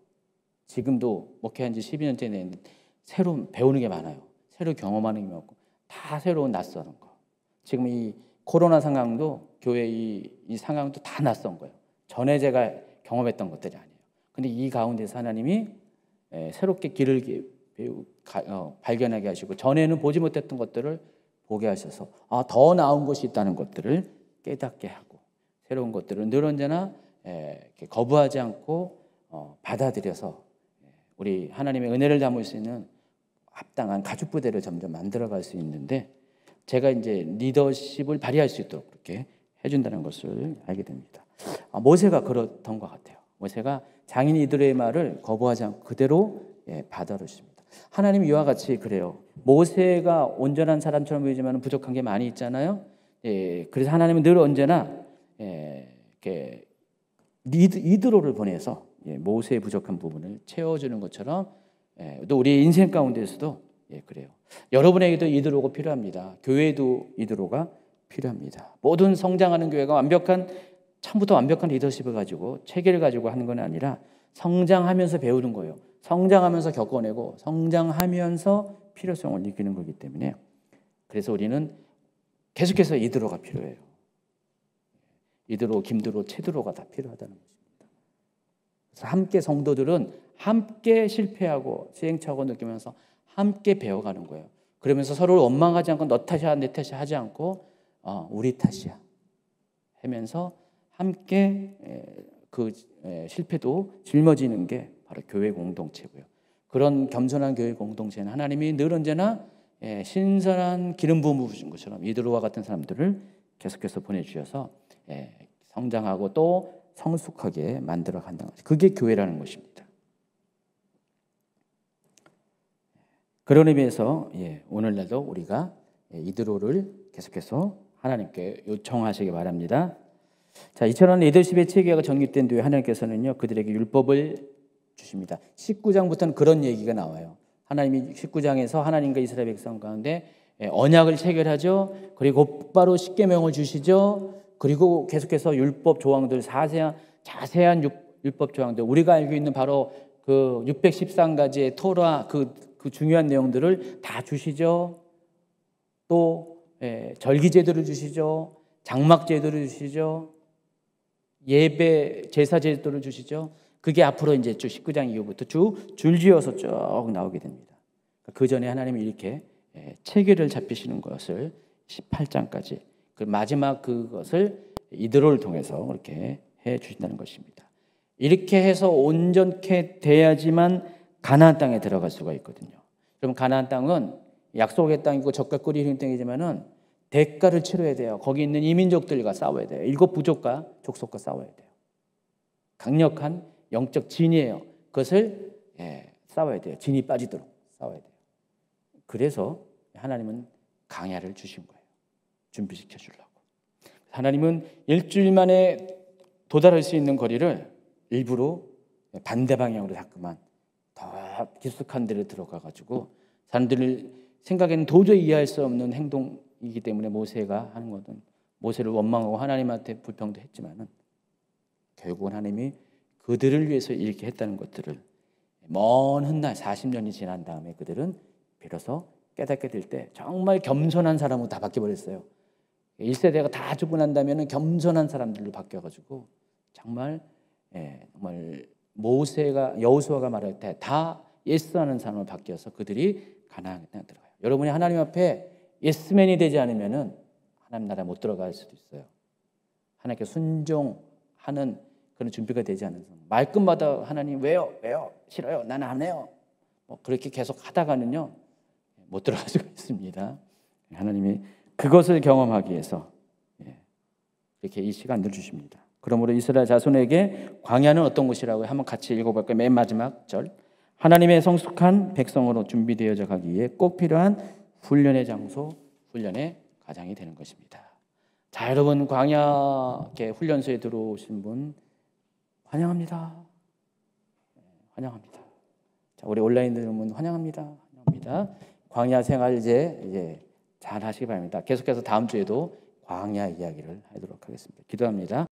지금도 목회한 지 12년째 됐는데 새로 배우는 게 많아요. 새로 경험하는 게 많고 다 새로운 낯설은 거. 지금 이 코로나 상황도, 교회 이 상황도 다 낯선 거예요. 전에 제가 경험했던 것들이 아니에요. 근데 이 가운데서 하나님이 새롭게 길을 발견하게 하시고, 전에는 보지 못했던 것들을 보게 하셔서 더 나은 것이 있다는 것들을 깨닫게 하고, 새로운 것들을 늘 언제나 거부하지 않고 받아들여서 우리 하나님의 은혜를 담을 수 있는 합당한 가죽 부대를 점점 만들어갈 수 있는데, 제가 이제 리더십을 발휘할 수 있도록 그렇게 해준다는 것을 알게 됩니다. 모세가 그렇던 것 같아요. 모세가 장인 이들의 말을 거부하지 않고 그대로 받아들였습니다. 하나님이 이와 같이 그래요. 모세가 온전한 사람처럼 보이지만 부족한 게 많이 있잖아요. 그래서 하나님은 늘 언제나 이렇게 이드로를 보내서 모세의 부족한 부분을 채워주는 것처럼, 또 우리 인생 가운데서도 그래요. 여러분에게도 이드로가 필요합니다. 교회도 이드로가 필요합니다. 모든 성장하는 교회가 처음부터 완벽한 리더십을 가지고 체계를 가지고 하는 건 아니라 성장하면서 배우는 거예요. 성장하면서 겪어내고 성장하면서 필요성을 느끼는 거기 때문에, 그래서 우리는 계속해서 이드로가 필요해요. 이드로, 김드로, 체드로가 다 필요하다는 것입니다. 그래서 함께 성도들은 함께 실패하고 시행착오 느끼면서 함께 배워가는 거예요. 그러면서 서로를 원망하지 않고 너 탓이야 내 탓이야 하지 않고 우리 탓이야 하면서 함께 그 실패도 짊어지는 게 바로 교회 공동체고요. 그런 겸손한 교회 공동체는 하나님이 늘 언제나 신선한 기름 부음을 부으신 것처럼 이드로와 같은 사람들을 계속해서 보내주셔서 성장하고 또 성숙하게 만들어 간다는 것이, 그게 교회라는 것입니다. 그런 의미에서 오늘날도 우리가 이드로를 계속해서 하나님께 요청하시기 바랍니다. 자, 이처럼 리더십의 체계가 정립된 뒤에 하나님께서는요, 그들에게 율법을 주십니다. 19장부터는 그런 얘기가 나와요. 하나님이 19장에서 하나님과 이스라엘 백성 가운데 언약을 체결하죠. 그리고 곧바로 십계명을 주시죠. 그리고 계속해서 율법 조항들, 자세한 율법 조항들, 우리가 알고 있는 바로 그 613가지의 토라, 그 중요한 내용들을 다 주시죠. 또 절기 제도를 주시죠. 장막 제도를 주시죠. 예배 제사 제도를 주시죠. 그게 앞으로 이제 쭉 19장 이후부터 줄지어서 쭉 나오게 됩니다. 그 전에 하나님이 이렇게 체계를 잡히시는 것을 18장까지, 그 마지막 그것을 이드로를 통해서 그렇게 해 주신다는 것입니다. 이렇게 해서 온전케 돼야지만 가나안 땅에 들어갈 수가 있거든요. 그럼 가나안 땅은 약속의 땅이고 젖과 꿀이 흐르는 땅이지만은 대가를 치러야 돼요. 거기 있는 이민족들과 싸워야 돼요. 7 부족과 족속과 싸워야 돼요. 강력한 영적 진이에요. 그것을 싸워야 돼요. 진이 빠지도록 싸워야 돼요. 그래서 하나님은 광야를 주신 거예요. 준비시켜 주려고. 하나님은 일주일 만에 도달할 수 있는 거리를 일부러 반대 방향으로 자꾸만 더 깊숙한 데로 들어가 가지고 사람들 생각에는 도저히 이해할 수 없는 행동이기 때문에 모세가 하는 것은 모세를 원망하고 하나님한테 불평도 했지만은 결국은 하나님이 그들을 위해서 이렇게 했다는 것들을 먼 훗날 40년이 지난 다음에 그들은 비로소 깨닫게 될 때 정말 겸손한 사람으로 다 바뀌어버렸어요. 1세대가 다 죽고 난 다음에는 겸손한 사람들로 바뀌어가지고 정말 모세가 여호수아가 말할 때 다 예스하는 사람으로 바뀌어서 그들이 가나안 땅에 들어가요. 여러분이 하나님 앞에 예스맨이 되지 않으면은 하나님 나라에 못 들어갈 수도 있어요. 하나님께 순종하는 그런 준비가 되지 않은 사람. 말끝마다 하나님 왜요? 싫어요. 나는 안 해요. 그렇게 계속 하다가는요 못 들어갈 수가 있습니다. 하나님이 그것을 경험하기 위해서 이렇게 이 시간을 주십니다. 그러므로 이스라엘 자손에게 광야는 어떤 곳이라고 한번 같이 읽어볼까요? 맨 마지막 절. 하나님의 성숙한 백성으로 준비되어져 가기 위해 꼭 필요한 훈련의 장소, 훈련의 가장이 되는 것입니다. 자, 여러분 광야 훈련소에 들어오신 분 환영합니다. 환영합니다. 자, 우리 온라인 들으면 환영합니다. 환영합니다. 광야 생활 이제 잘 하시기 바랍니다. 계속해서 다음 주에도 광야 이야기를 하도록 하겠습니다. 기도합니다.